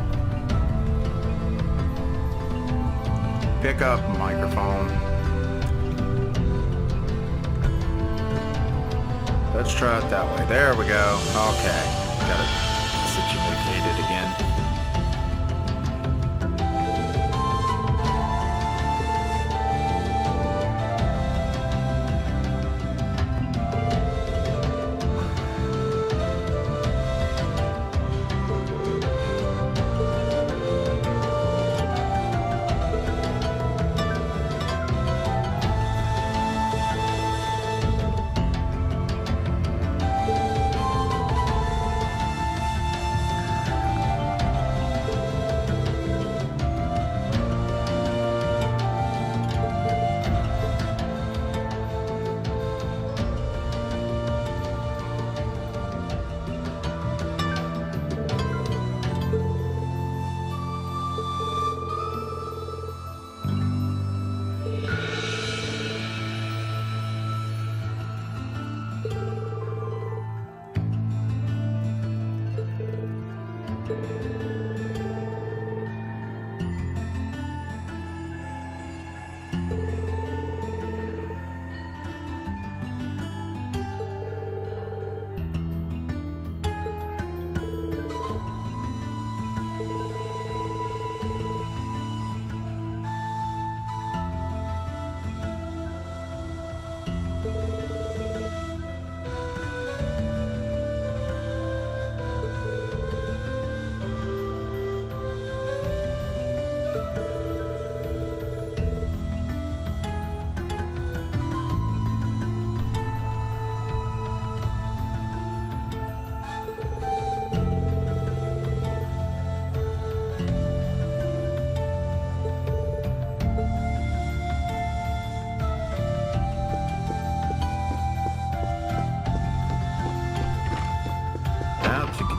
Pick up microphone. Let's try it that way. There we go. Okay. Got it situated again.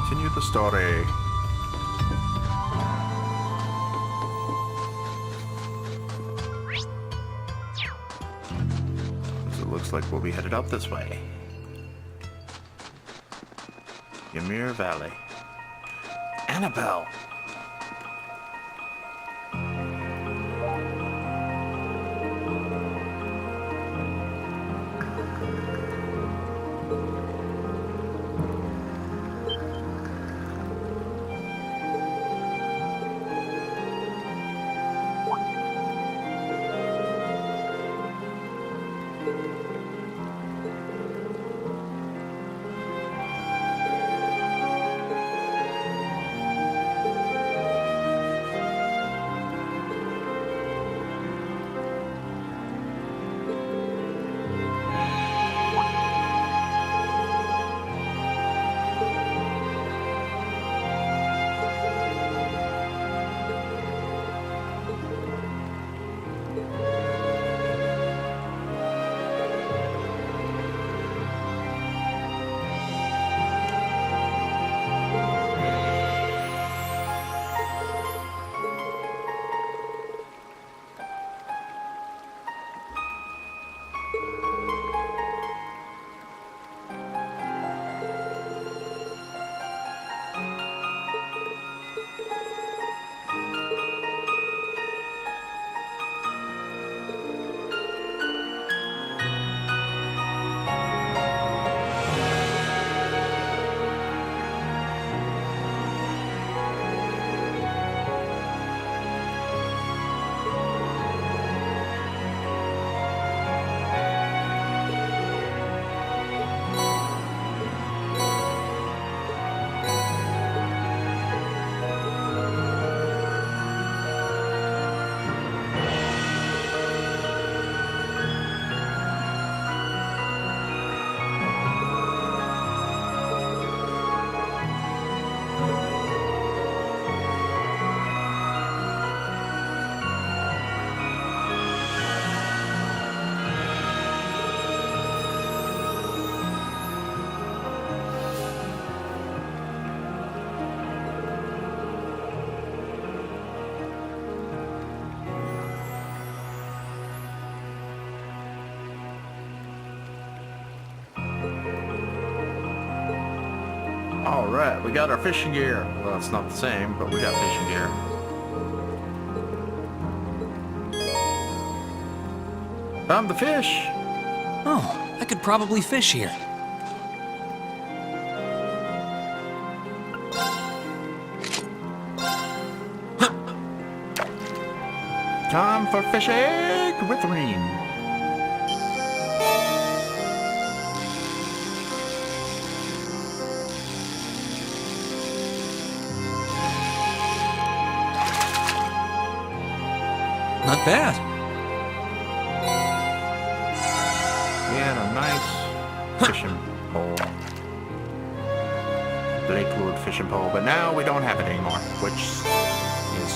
Continue the story. So it looks like we'll be headed up this way. Ymir Valley. Annabelle! Alright, we got our fishing gear. Well, it's not the same, but we got fishing gear. Found the fish! Oh, I could probably fish here. Time for fishing with Reen. Not bad. We had a nice fishing pole. Lakewood fishing pole, but now we don't have it anymore, which is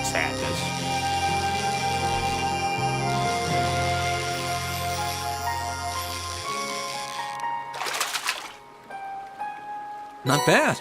sadness. Not bad.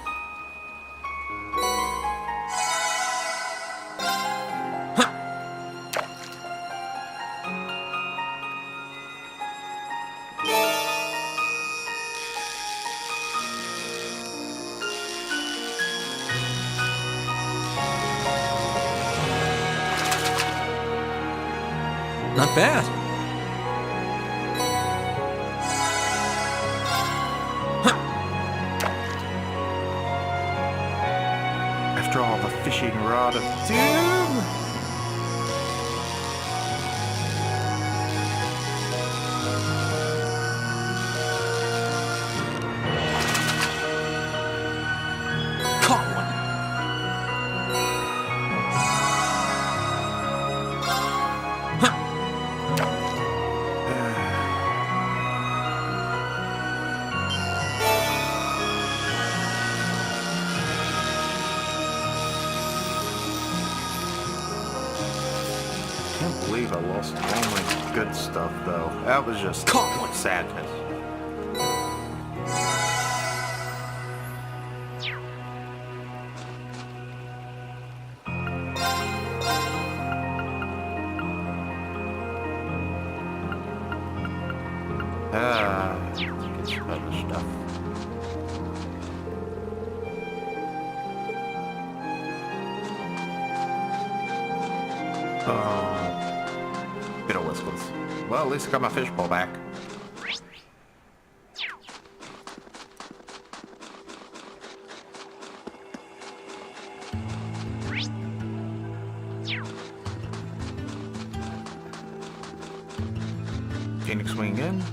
Not bad. After all the fishing rod of doom. Caught one. I can't believe I lost all my good stuff, though. That was just sadness. Let's get some other stuff. Bit of whistles. Well, at least I got my fishbowl back. Phoenix wing in.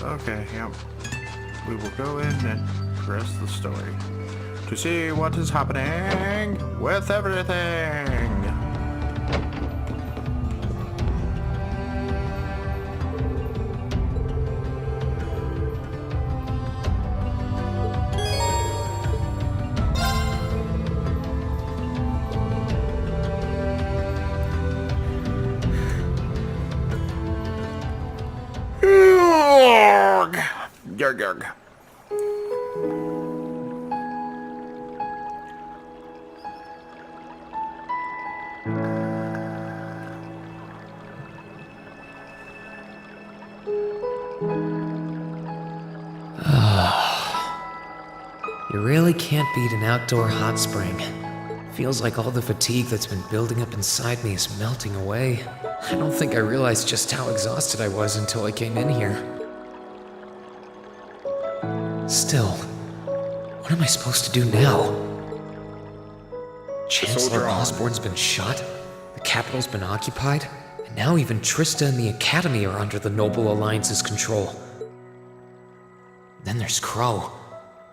Okay, yep. We will go in and progress the story to see what is happening with everything. Yarg, yarg. really can't beat an outdoor hot spring. Feels like all the fatigue that's been building up inside me is melting away. I don't think I realized just how exhausted I was until I came in here. Still, what am I supposed to do now? Chancellor Osborne's been shot, the capital's been occupied, and now even Trista and the Academy are under the Noble Alliance's control. Then there's Crow.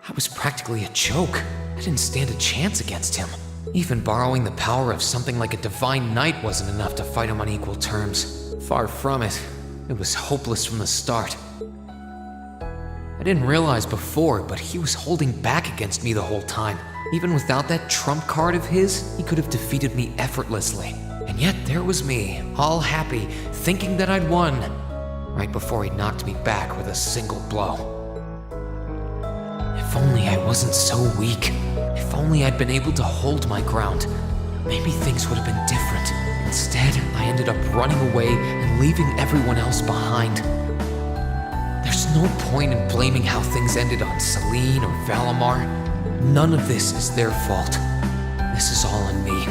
I was practically a joke. I didn't stand a chance against him. Even borrowing the power of something like a Divine Knight wasn't enough to fight him on equal terms. Far from it. It was hopeless from the start. I didn't realize before, but he was holding back against me the whole time. Even without that trump card of his, he could have defeated me effortlessly. And yet there was me, all happy, thinking that I'd won, right before he knocked me back with a single blow. If only I wasn't so weak. If only I'd been able to hold my ground. Maybe things would have been different. Instead, I ended up running away and leaving everyone else behind. There's no point in blaming how things ended on Celine or Valimar. None of this is their fault. This is all on me.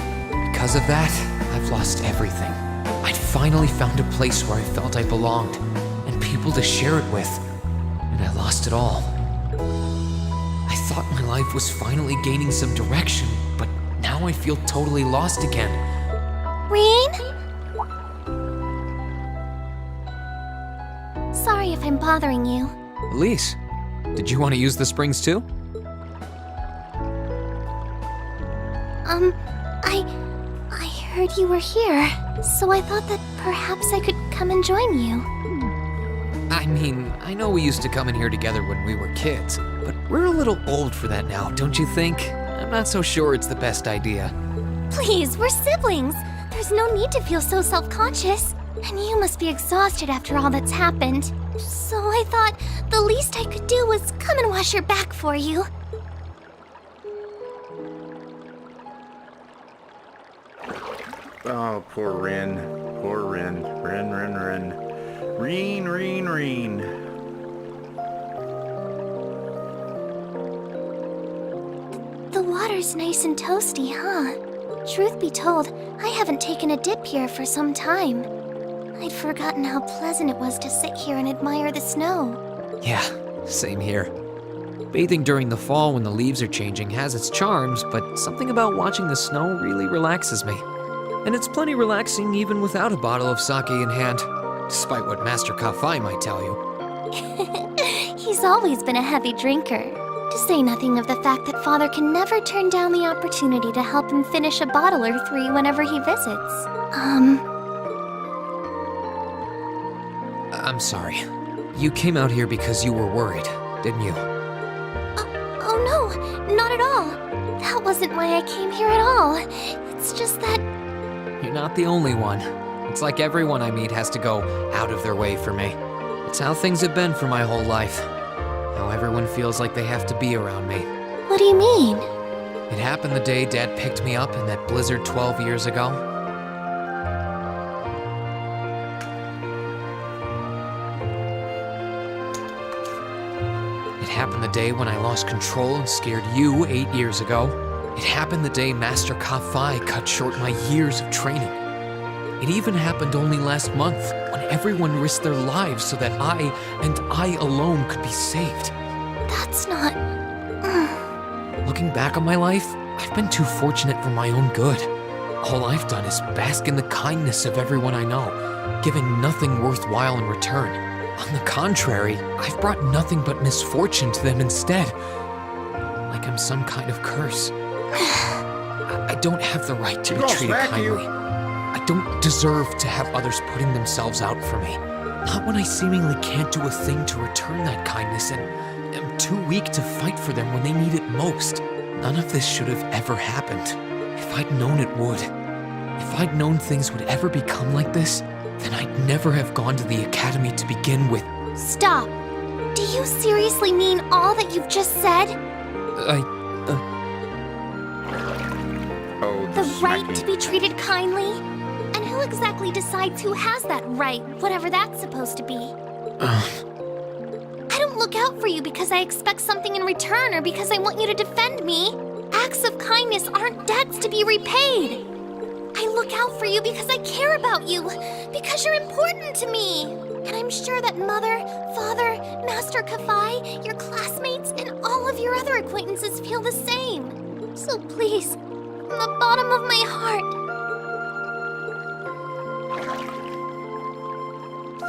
Because of that, I've lost everything. I'd finally found a place where I felt I belonged, and people to share it with, and I lost it all. I thought my life was finally gaining some direction, but now I feel totally lost again. Rean? Sorry if I'm bothering you. Elise, did you want to use the springs too? I heard you were here, so I thought that perhaps I could come and join you. I mean, I know we used to come in here together when we were kids, but we're a little old for that now, don't you think? I'm not so sure it's the best idea. Please, we're siblings. There's no need to feel so self-conscious. And you must be exhausted after all that's happened. So I thought the least I could do was come and wash your back for you. Oh, poor Rin. Poor Rin. Rin. Reen. The water's nice and toasty, huh? Truth be told, I haven't taken a dip here for some time. I'd forgotten how pleasant it was to sit here and admire the snow. Yeah, same here. Bathing during the fall when the leaves are changing has its charms, but something about watching the snow really relaxes me. And it's plenty relaxing even without a bottle of sake in hand, despite what Master Kafai might tell you. He's always been a heavy drinker. To say nothing of the fact that Father can never turn down the opportunity to help him finish a bottle or three whenever he visits. I'm sorry. You came out here because you were worried, didn't you? Oh no, not at all. That wasn't why I came here at all. It's just that... You're not the only one. It's like everyone I meet has to go out of their way for me. It's how things have been for my whole life. How everyone feels like they have to be around me. What do you mean? It happened the day Dad picked me up in that blizzard 12 years ago. It happened the day when I lost control and scared you 8 years ago. It happened the day Master Kafai cut short my years of training. It even happened only last month, when everyone risked their lives so that I, and I alone, could be saved. That's not... Looking back on my life, I've been too fortunate for my own good. All I've done is bask in the kindness of everyone I know, giving nothing worthwhile in return. On the contrary, I've brought nothing but misfortune to them instead. Like I'm some kind of curse. I don't have the right to be treated kindly. I don't deserve to have others putting themselves out for me. Not when I seemingly can't do a thing to return that kindness and am too weak to fight for them when they need it most. None of this should have ever happened. If I'd known it would. If I'd known things would ever become like this, then I'd never have gone to the academy to begin with. Stop! Do you seriously mean all that you've just said? The right to be treated kindly? And who exactly decides who has that right, whatever that's supposed to be? I don't look look out for you because I expect something in return or because I want you to defend me. Acts of kindness aren't debts to be repaid. I look out for you because I care about you, because you're important to me. And I'm sure that Mother, Father, Master Kafai, your classmates, and all of your other acquaintances feel the same. So please, from the bottom of my heart,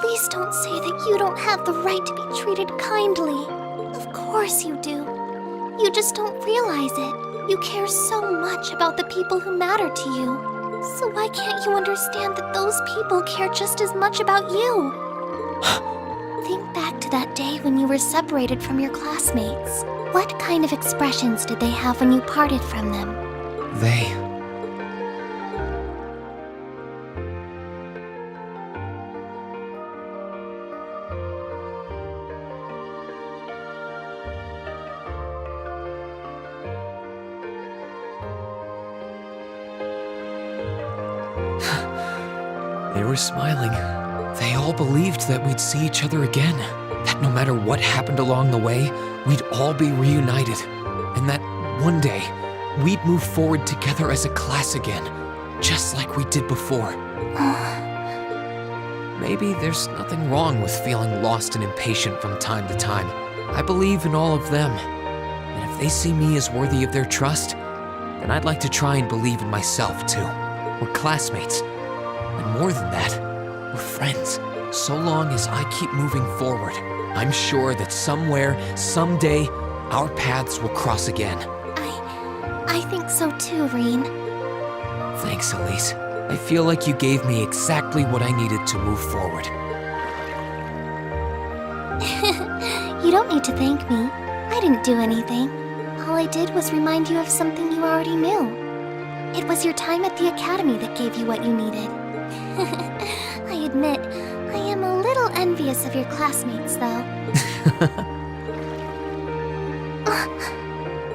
please don't say that you don't have the right to be treated kindly. Of course you do. You just don't realize it. You care so much about the people who matter to you. So why can't you understand that those people care just as much about you? Think back to that day when you were separated from your classmates. What kind of expressions did they have when you parted from them? They... They were smiling. They all believed that we'd see each other again. That no matter what happened along the way, we'd all be reunited. And that one day, we'd move forward together as a class again, just like we did before. Maybe there's nothing wrong with feeling lost and impatient from time to time. I believe in all of them. And if they see me as worthy of their trust, then I'd like to try and believe in myself too. We're classmates. And more than that, we're friends. So long as I keep moving forward, I'm sure that somewhere, someday, our paths will cross again. I think so too, Rean. Thanks, Elise. I feel like you gave me exactly what I needed to move forward. You don't need to thank me. I didn't do anything. All I did was remind you of something you already knew. It was your time at the academy that gave you what you needed. I admit, I am a little envious of your classmates, though.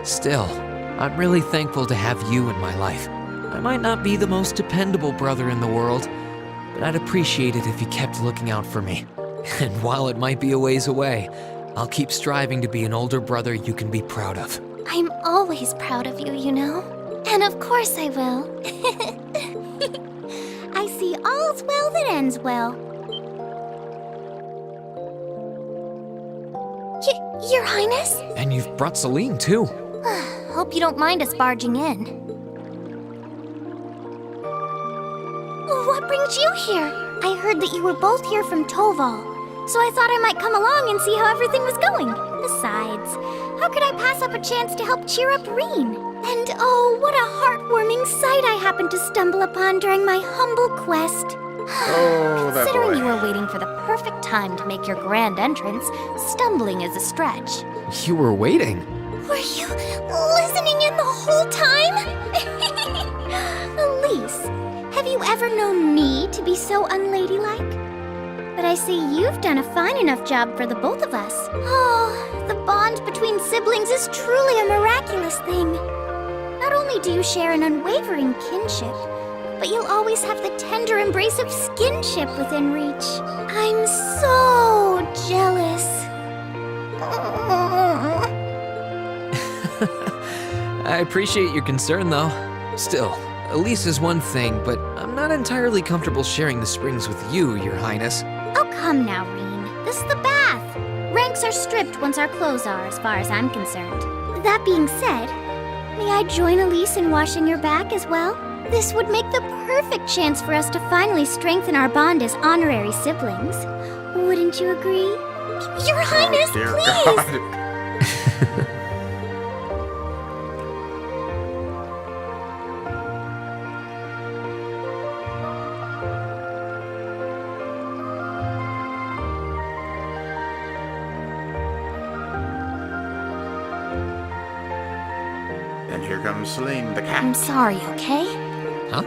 Still, I'm really thankful to have you in my life. I might not be the most dependable brother in the world, but I'd appreciate it if you kept looking out for me. And while it might be a ways away, I'll keep striving to be an older brother you can be proud of. I'm always proud of you, you know. And of course I will. I see all's well that ends well. Your Highness? And you've brought Celine, too. Hope you don't mind us barging in. What brings you here? I heard that you were both here from Toval, so I thought I might come along and see how everything was going. Besides, how could I pass up a chance to help cheer up Rean? And oh, what a heartwarming sight I happened to stumble upon during my humble quest. Oh, that Considering boy. you were waiting for the perfect time to make your grand entrance, stumbling is a stretch. You were waiting. Were you listening in the whole time? Elise, have you ever known me to be so unladylike? But I see you've done a fine enough job for the both of us. Oh, the bond between siblings is truly a miraculous thing. Not only do you share an unwavering kinship, but you'll always have the tender embrace of skinship within reach. I'm so jealous. I appreciate your concern, though. Still, Elise is one thing, but I'm not entirely comfortable sharing the springs with you, Your Highness. Oh, come now, Rean. This is the bath. Ranks are stripped once our clothes are, as far as I'm concerned. That being said, may I join Elise in washing your back as well? This would make the perfect chance for us to finally strengthen our bond as honorary siblings. Wouldn't you agree? Your Highness, Dear please! God. And here comes Celine the cat. I'm sorry, okay? Huh?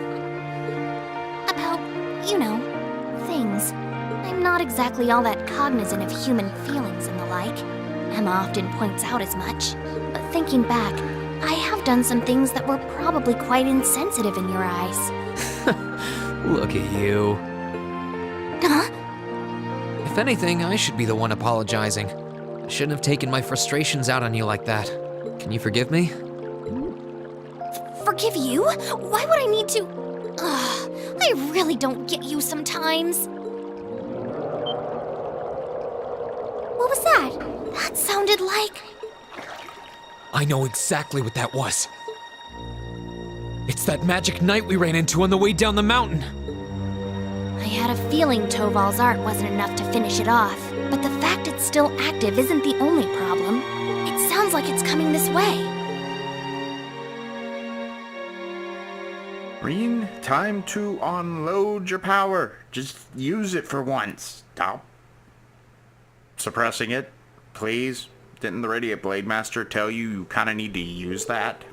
About, you know, things. I'm not exactly all that cognizant of human feelings and the like. Emma often points out as much. But thinking back, I have done some things that were probably quite insensitive in your eyes. Look at you. Huh? If anything, I should be the one apologizing. Shouldn't have taken my frustrations out on you like that. Can you forgive me? Forgive you? Why would I need to? Ugh, I really don't get you sometimes. What was that? That sounded like... I know exactly what that was. It's that magic knight we ran into on the way down the mountain. I had a feeling Toval's art wasn't enough to finish it off, but the fact it's still active isn't the only problem. It sounds like it's coming this way. Reen, time to unload your power. Just use it for once. Stop suppressing it, please. Didn't the Radiant Blade Master tell you kind of need to use that?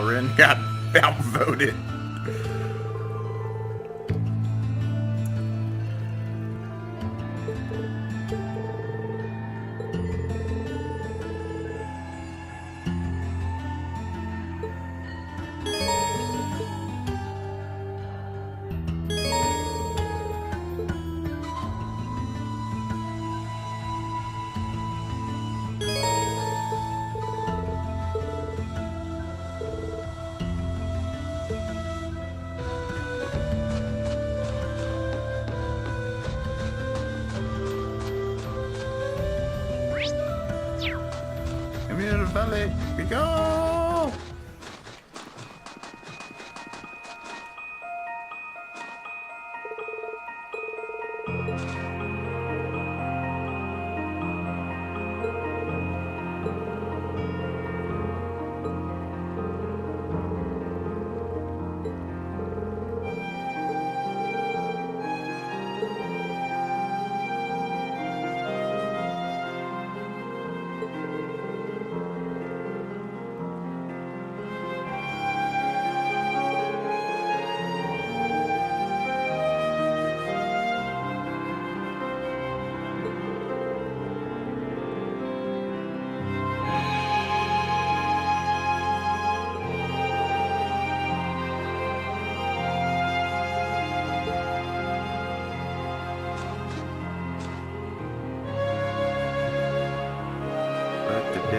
Rin got outvoted. Valley, we go!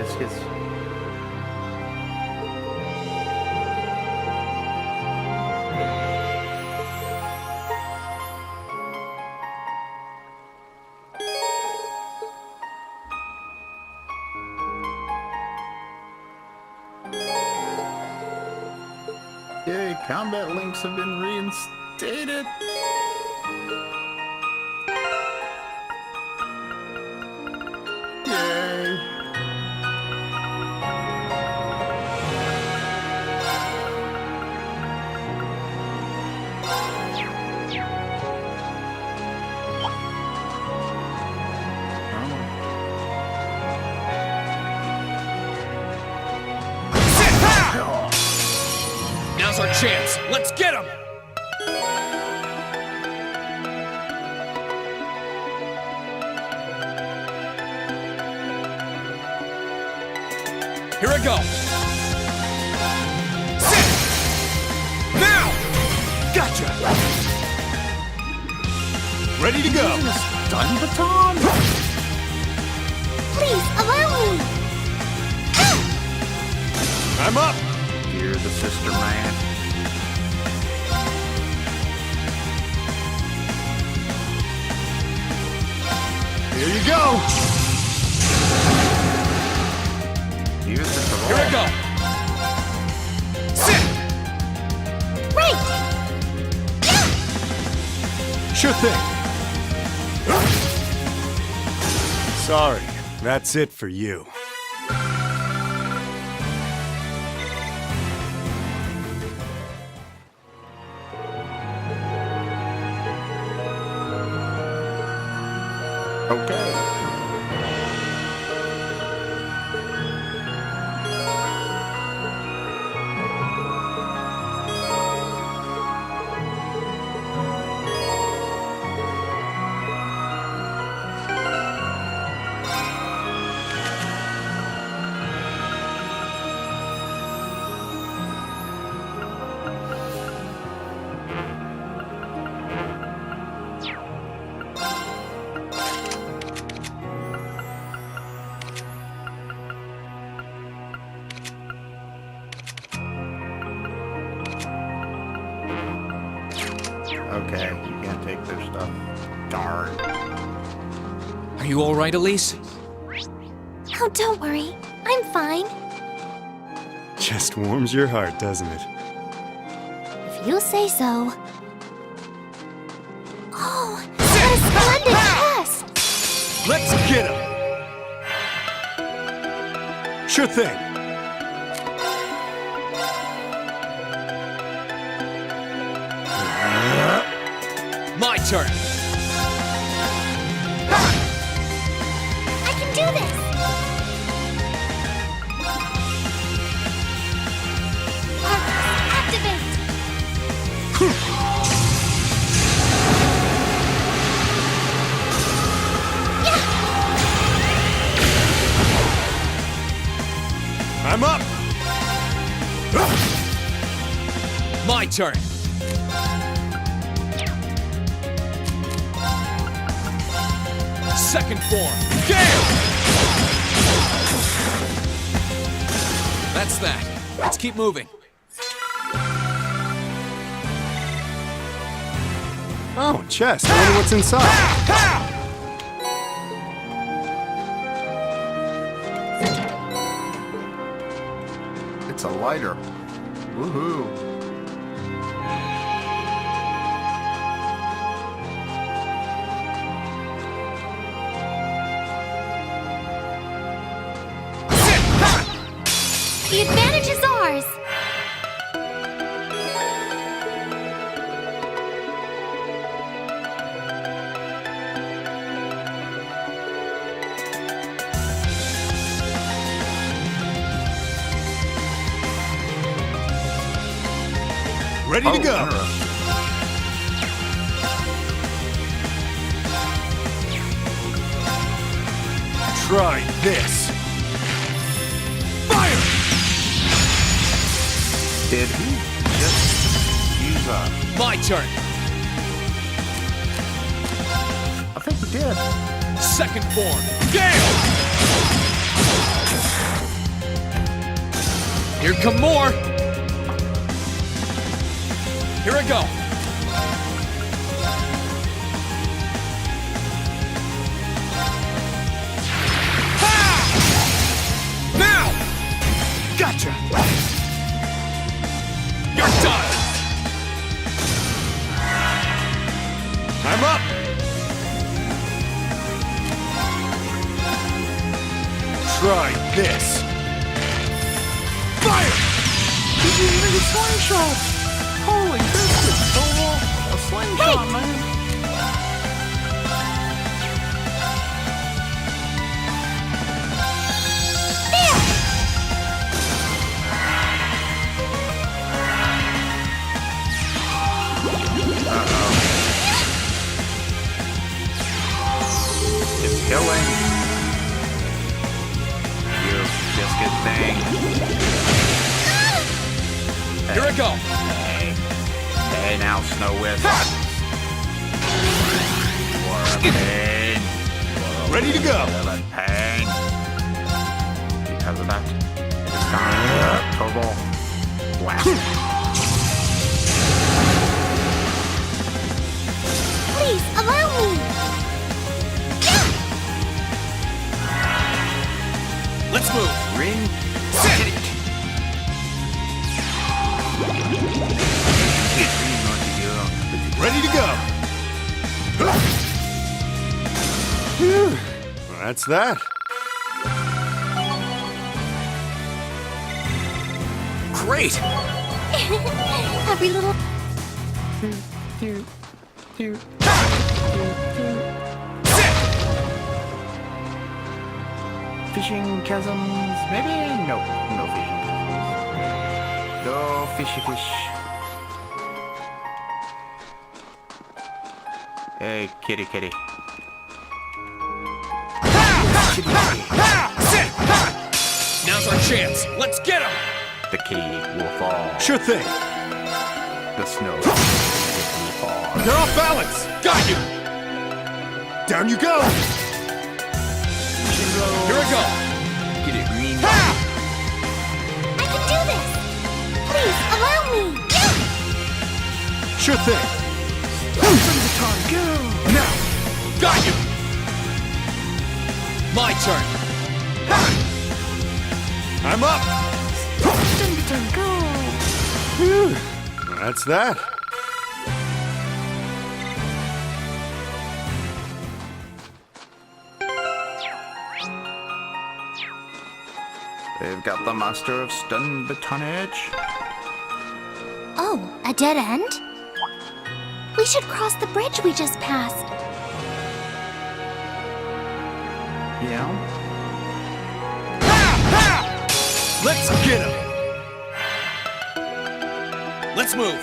biscuits. Yay, combat links have been reinstated! Yay! Now's our chance. Let's get him! Here I go. Sit! Now! Gotcha! Ready to go. Stun baton? Please, allow me! I'm up! You're the sister man. Here you go! Here I go. Sit! Right! Sure thing. Sorry, that's it for you. Okay. Okay, you can't take their stuff. Darn. Are you all right, Elise? Oh, don't worry. I'm fine. Just warms your heart, doesn't it? If you say so. Oh, what a splendid chest! Let's get him! Sure thing. My turn. I can do this! Arcus, activate! I'm up! My turn. Second form. Gale! That's that. Let's keep moving. Oh, chest. I wonder what's inside. It's a lighter. Woohoo. The advantage is ours! Ready to go. Try this. Fire! Did he just use a... My turn. I think he did. Second form. Gale! Here come more! Here I go! Now! Gotcha! You're done! I'm up! Try this! Fire! He's using a slingshot! Holy biscuits, Total! A slingshot, man! It's killing. You biscuit thing. Here I go! Hey now, Snow Whistle. War of pain. Ready to go! Violent pain. Because of that, it's time Turbo Blast. Please, allow me! Let's move! Ring. Set it! Ready to go! Phew. That's that. Great! Every little... Fishing chasms, maybe? No fishing chasms. No fishy fish. Hey, kitty. Now's our chance. Let's get him! The kitty will fall. Sure thing. The snow will fall. You're off balance! Got you! Down you go! Here I go! Get it green. I can do this! Please, allow me! Sure thing. Now! Got you! My turn! I'm up! Phew. That's that. They've got the Master of Stun Batonage. Oh, a dead end? We should cross the bridge we just passed. Yeah? Let's get him! Let's move!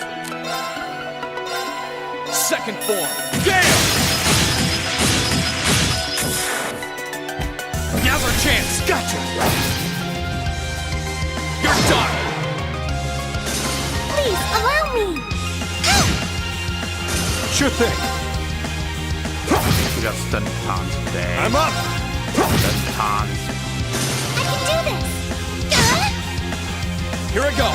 Second form! Gale! Now's our chance! Gotcha! You're done! Please, allow me! Sure thing. We got stun batons today. I'm up! Stun batons. I can do this! Here I go!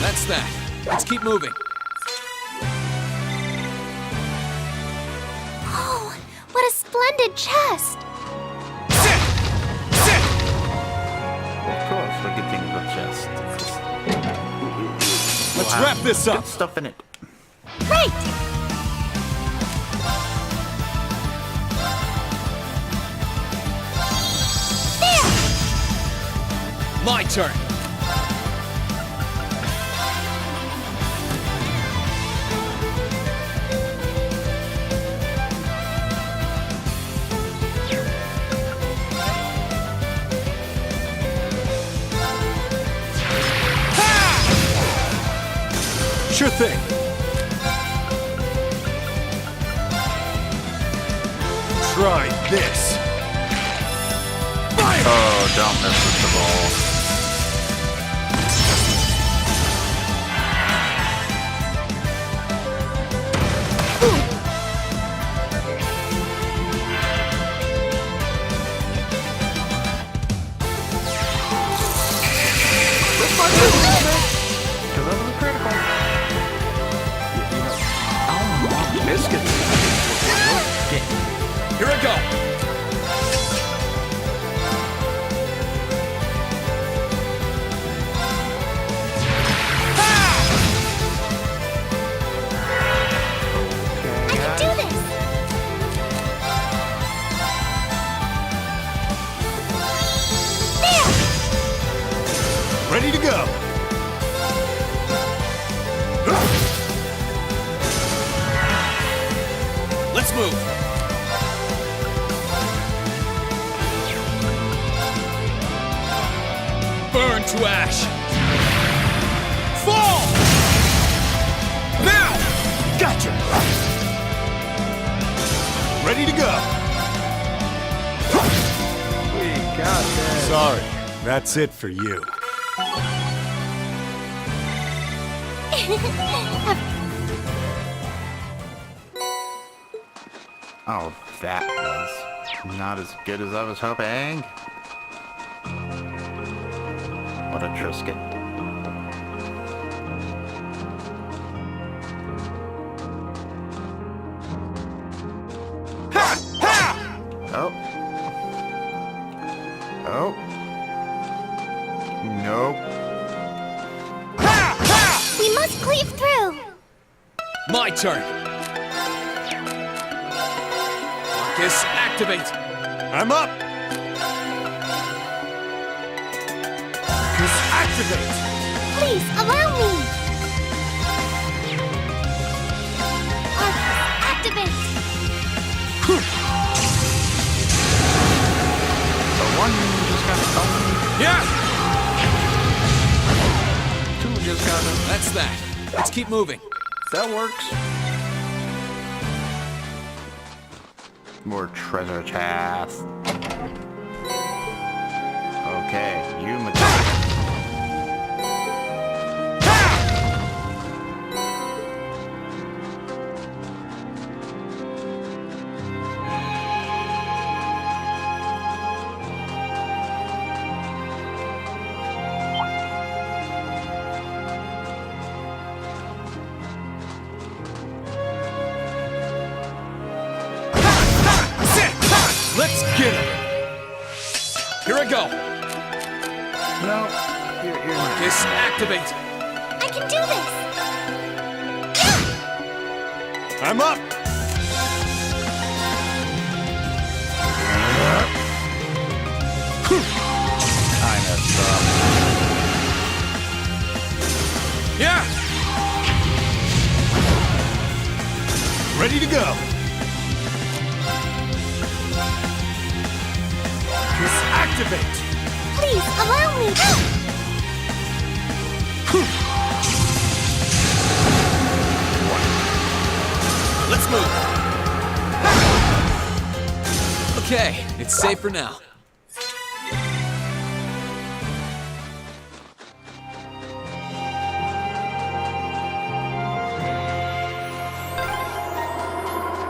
That's that. Let's keep moving. Oh, what a splendid chest! Sit! Sit! Of course, we're getting the chest. Let's wrap this up. Good stuff in it. Great! My turn. Sure thing. Try this. Fire! Oh, don't mess with the ball. Let's move. Burn to ash. Fall! Now! Gotcha! Ready to go. We got this. Sorry, that's it for you. Oh, that was not as good as I was hoping. What a Trisket. Oh. Oh. Nope. We must cleave through. My turn. Marcus, activate. I'm up. Marcus, activate. Please allow me. Arcus, activate. One just got stoned. Yeah. Two just got him. That's that. Let's keep moving. That works. More treasure chest. Okay, you Matthias. Let's get him. Here I go. No, you're not. Marcus, activate. I can do this. I'm up. I messed up. Yeah. Ready to go. Marcus, activate. Please allow me. Let's move. Okay, it's safe for now.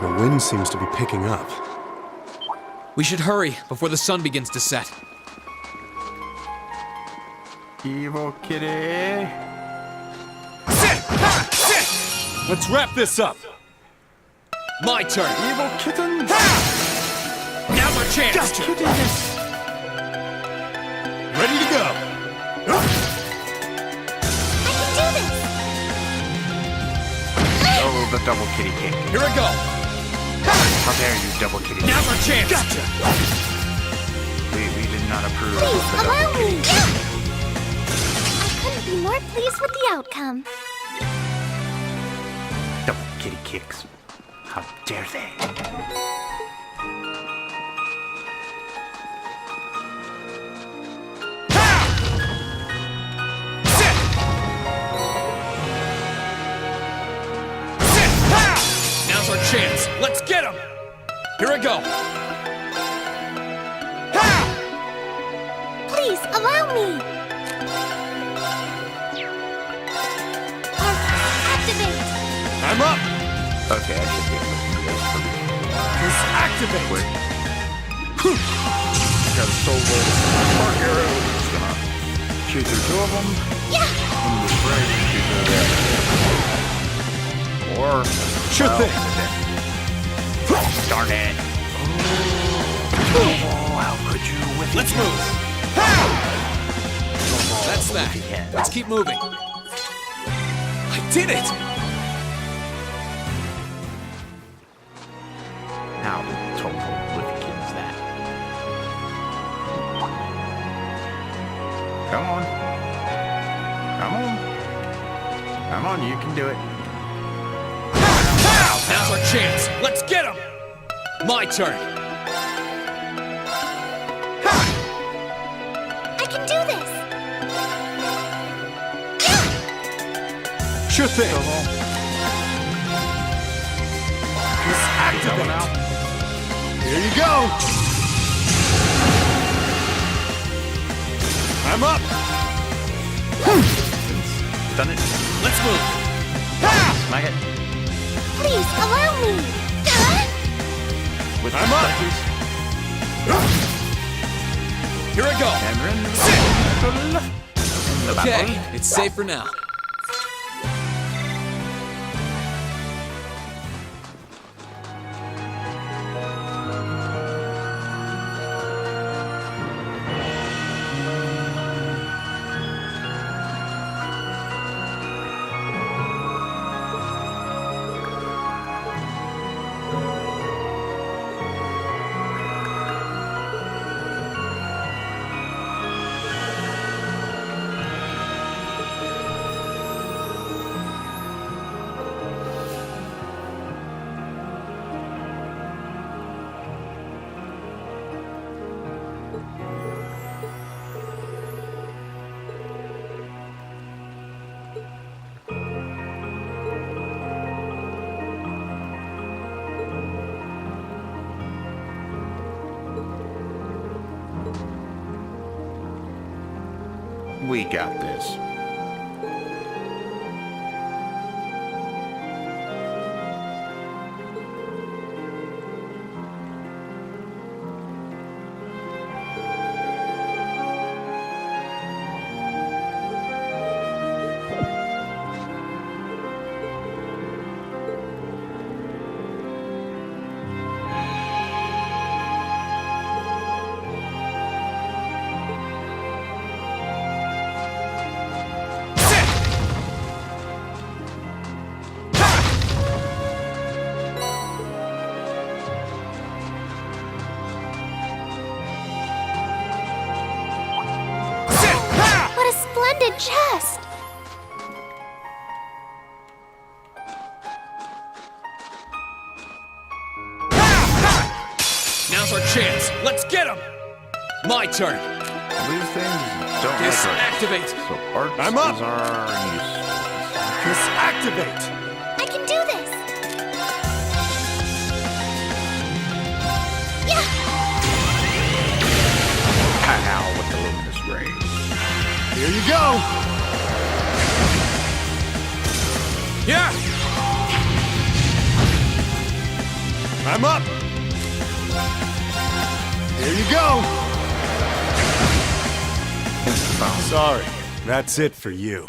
The wind seems to be picking up. We should hurry before the sun begins to set. Evil kitty. Let's wrap this up. My turn. Evil kitten. Now's our chance. Gotcha. Ready to go. I can do this. Oh, the double kitty kick. Here I go. How dare you, double kitty? Now's our chance. Gotcha. We did not approve Please of the allow double me. kitty. I couldn't be more pleased with the outcome. Double kitty kicks. How dare they? Now's our chance. Let's get him. Here I go. Please allow me. Arcus, activate. I'm up. Okay, I should be able to do this pretty Marcus, activate. quick. Got a soul roll. Spark arrow. Just gonna shoot through two of them. Yeah. And the spray shoot through the other. Or Sure thing. Darn it. Oh, how could you with Let's move. That's that. Let's keep moving. I did it. How total wicked is that? Come on. Come on. Come on, you can do it. Now's our chance. Let's get him. My turn. I can do this! Sure thing. Activate now. Here you go. I'm up. Done it. Let's move. Smack it. Please, allow me! With I'm up. Here I go. Cameron. Okay, it's safe for now. We got this. Splendid chest! Now's our chance. Let's get him. My turn. These things don't Focus, like arcs. activate. So arcs I'm up. is our use. Focus, activate. I can do this! Yeah! Pow with the luminous ray. Here you go. Yeah. I'm up. Here you go. Sorry, that's it for you.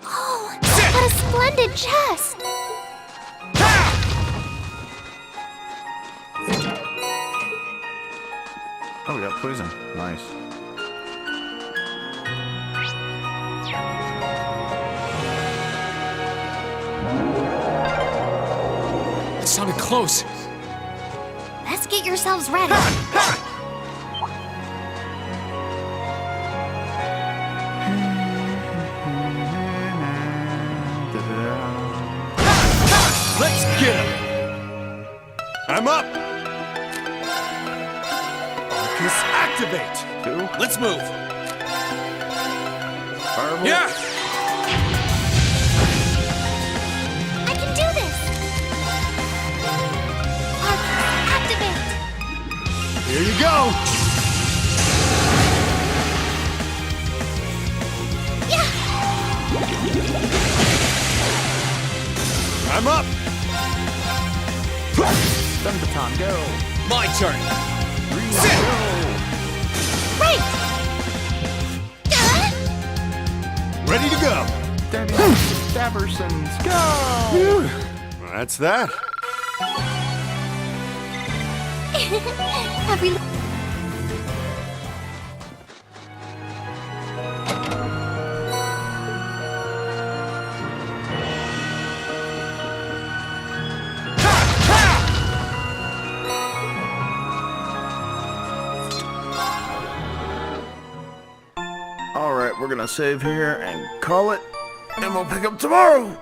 Oh, what a splendid chest! Oh, we got poison. Nice. It sounded close. Let's get yourselves ready. Let's get him. I'm up. Focus, activate. Two. Let's move. Fireball. Yeah. I can do this! Arcus, activate! Here you go. Yeah! I'm up. Stun baton, go. My turn. Green, go. Right! Ready to go. Daversons, go. Well, that's that. Have we... Alright, we're gonna save here and call it and we'll pick up tomorrow.